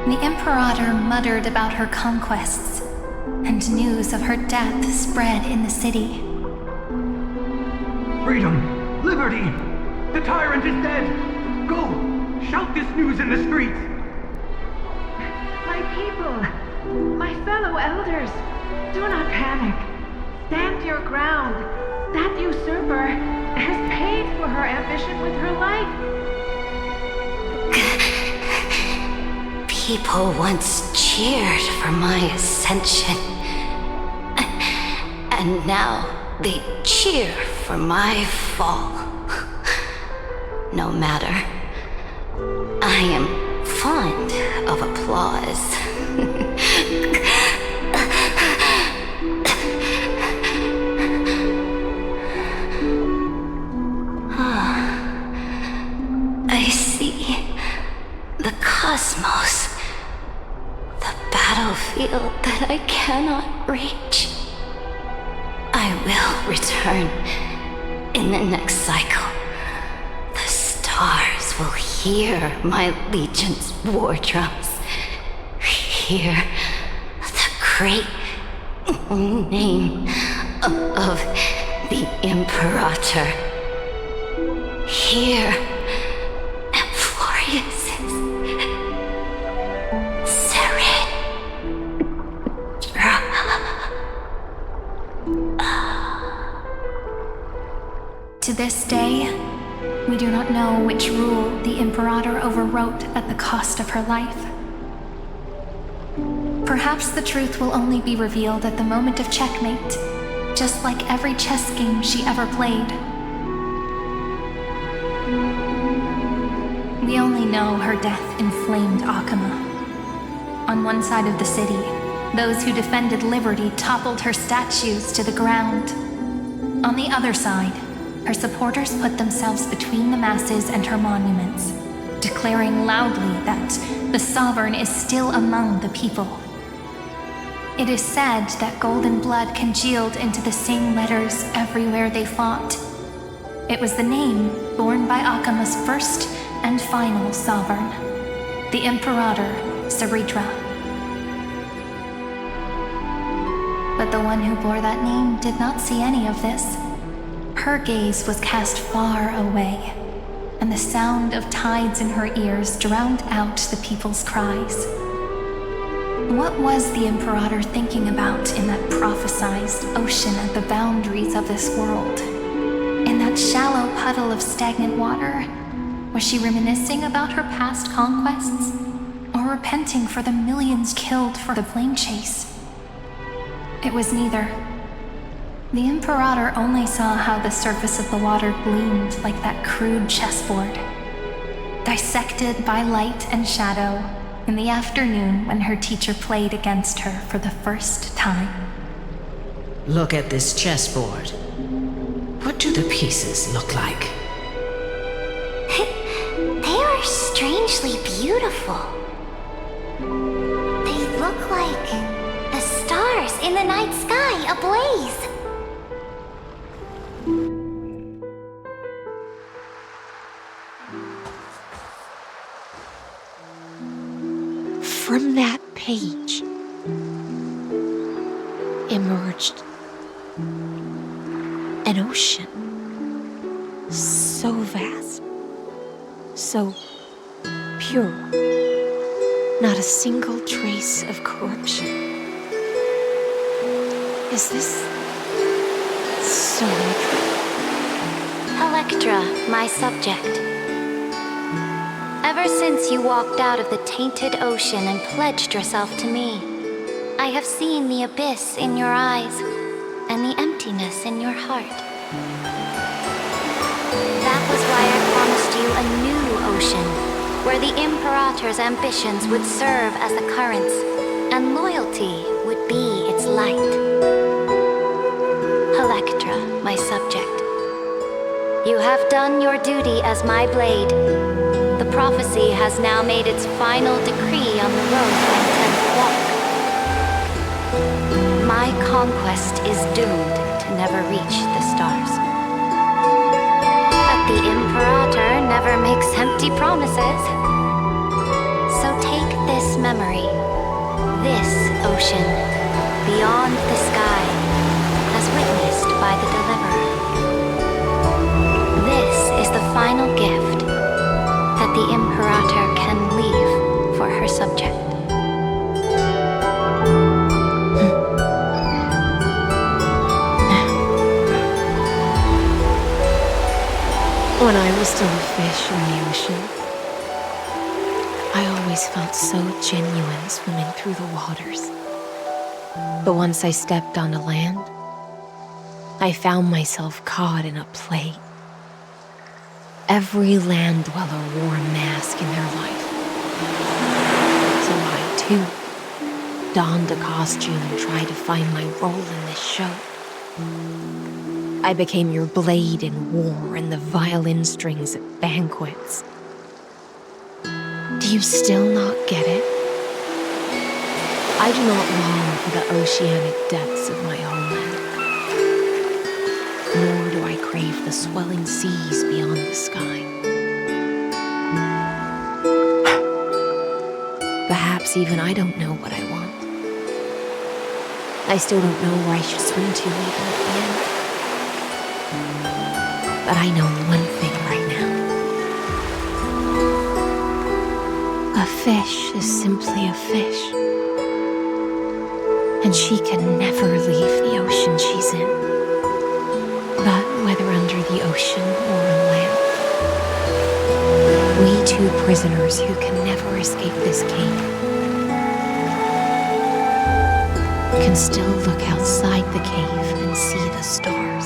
L: The Imperator muttered about her conquests, and news of her death spread in the city.
Q: Freedom! Liberty! The tyrant is dead! Go! Shout this news in the streets!
R: My people! My fellow elders! Do not panic! Stand your ground! That usurper has paid for her ambition with her life!
B: People once cheered for my ascension, and now they cheer for my fall. No matter. I am fond of applause. I see the cosmos, the battlefield that I cannot reach. I will return in the next cycle. The stars will hear my legion's war drums. Hear the great name of the Imperator. Hear Amphorius's
L: To this day, we do not know which rule the Imperator overwrote at the cost of her life. Perhaps the truth will only be revealed at the moment of checkmate, just like every chess game she ever played. We only know her death inflamed Akama. On one side of the city, those who defended liberty toppled her statues to the ground. On the other side, her supporters put themselves between the masses and her monuments, declaring loudly that the sovereign is still among the people. It is said that golden blood congealed into the same letters everywhere they fought. It was the name borne by Akama's first and final sovereign, the Imperator Saritra. But the one who bore that name did not see any of this. Her gaze was cast far away, and the sound of tides in her ears drowned out the people's cries. What was the Imperator thinking about in that prophesized ocean at the boundaries of this world? In that shallow puddle of stagnant water? Was she reminiscing about her past conquests? Or repenting for the millions killed for the plane chase? It was neither. The Imperator only saw how the surface of the water gleamed like that crude chessboard, dissected by light and shadow in the afternoon when her teacher played against her for the first time.
S: Look at this chessboard. What do the pieces look like?
P: They are strangely beautiful. They look like the stars in the night sky ablaze.
N: From that page emerged an ocean so vast, so pure, not a single trace of corruption. Is this so true?
B: Electra, my subject. Ever since you walked out of the tainted ocean and pledged yourself to me, I have seen the abyss in your eyes and the emptiness in your heart. That was why I promised you a new ocean, where the Imperator's ambitions would serve as the currents, and loyalty would be its light. Electra, my subject. You have done your duty as my blade. The prophecy has now made its final decree on the road I intend to walk. My conquest is doomed to never reach the stars. But the Imperator never makes empty promises. So take this memory, this ocean, beyond the sky, as witnessed by the Deliverer. This is the final gift that the Imperator can leave for her subject.
N: When I was still a fish in the ocean, I always felt so genuine swimming through the waters. But once I stepped onto land, I found myself caught in a play. Every land dweller wore a mask in their life. So I, too, donned a costume and tried to find my role in this show. I became your blade in war and the violin strings at banquets. Do you still not get it? I do not long for the oceanic depths of my homeland, nor do I crave the swelling seas beyond the sky. Perhaps even I don't know what I want. I still don't know where I should swim to even at the end. But I know one thing right now. A fish is simply a fish. And she can never leave the ocean she's in. But whether under the ocean or on land, we two prisoners who can never escape this cave can still look outside the cave and see the stars.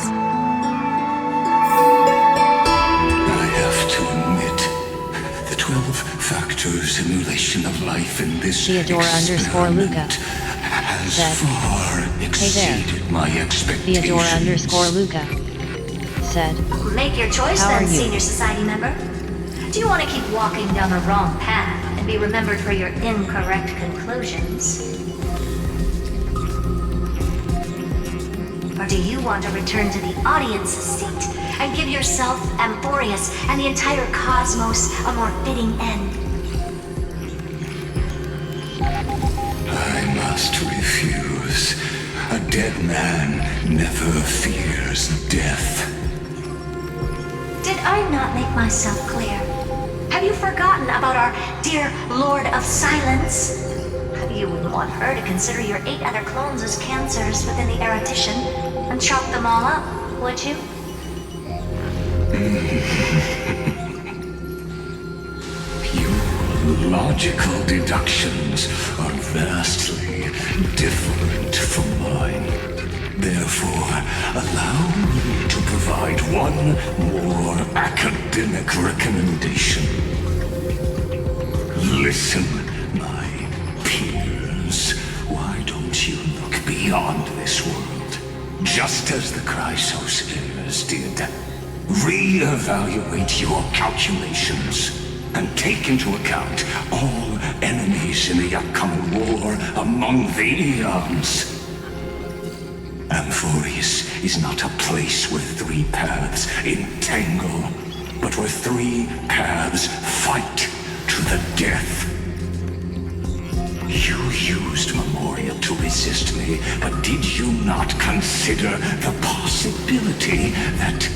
C: I have to admit, the 12-factor simulation of life in this
N: Theodora_Luca
C: has
N: said,
C: far exceeded my expectations.
N: Theodora_Luca said,
J: Make your choice
N: How
J: then,
N: are you?
J: Senior Society member. Do you want to keep walking down the wrong path and be remembered for your incorrect conclusions? Or do you want to return to the audience's seat and give yourself, Amphorius, and the entire cosmos a more fitting end?
C: I must refuse. A dead man never fears death.
J: Did I not make myself clear? Have you forgotten about our dear Lord of Silence? You wouldn't want her to consider your 8 other clones as cancers within the erudition and chop them all up, would you?
C: Your logical deductions are vastly different from mine. Therefore, allow me to provide one more academic recommendation. Listen, my peers. Why don't you look beyond this world? Just as the Chrysos heirs did. Re-evaluate your calculations and take into account all enemies in the upcoming war among the eons. Amphorius is not a place where 3 paths entangle, but where 3 paths fight to the death. You used Memorial to resist me, but did you not consider the possibility that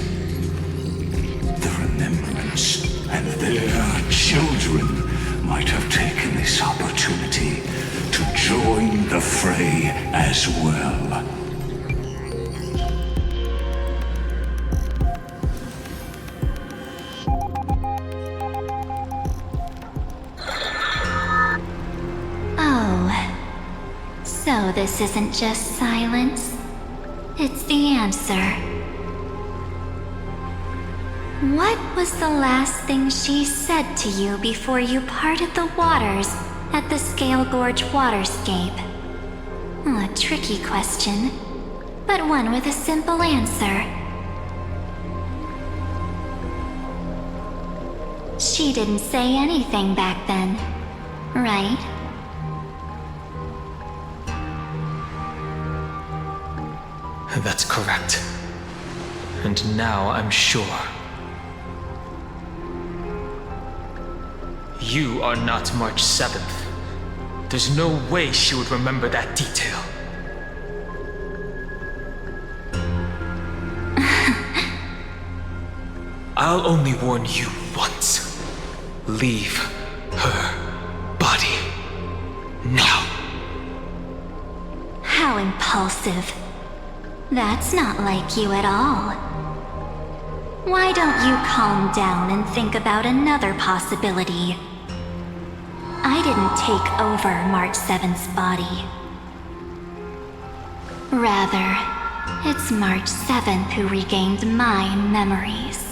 C: the Remembrance and their children might have taken this opportunity to join the fray as well?
B: So this isn't just silence. It's the answer. What was the last thing she said to you before you parted the waters at the Scale Gorge waterscape? A tricky question, but one with a simple answer. She didn't say anything back then, right?
M: That's correct. And now I'm sure. You are not March 7th. There's no way she would remember that detail. I'll only warn you once. Leave her body. Now.
B: How impulsive. That's not like you at all. Why don't you calm down and think about another possibility? I didn't take over March 7th's body. Rather, it's March 7th who regained my memories.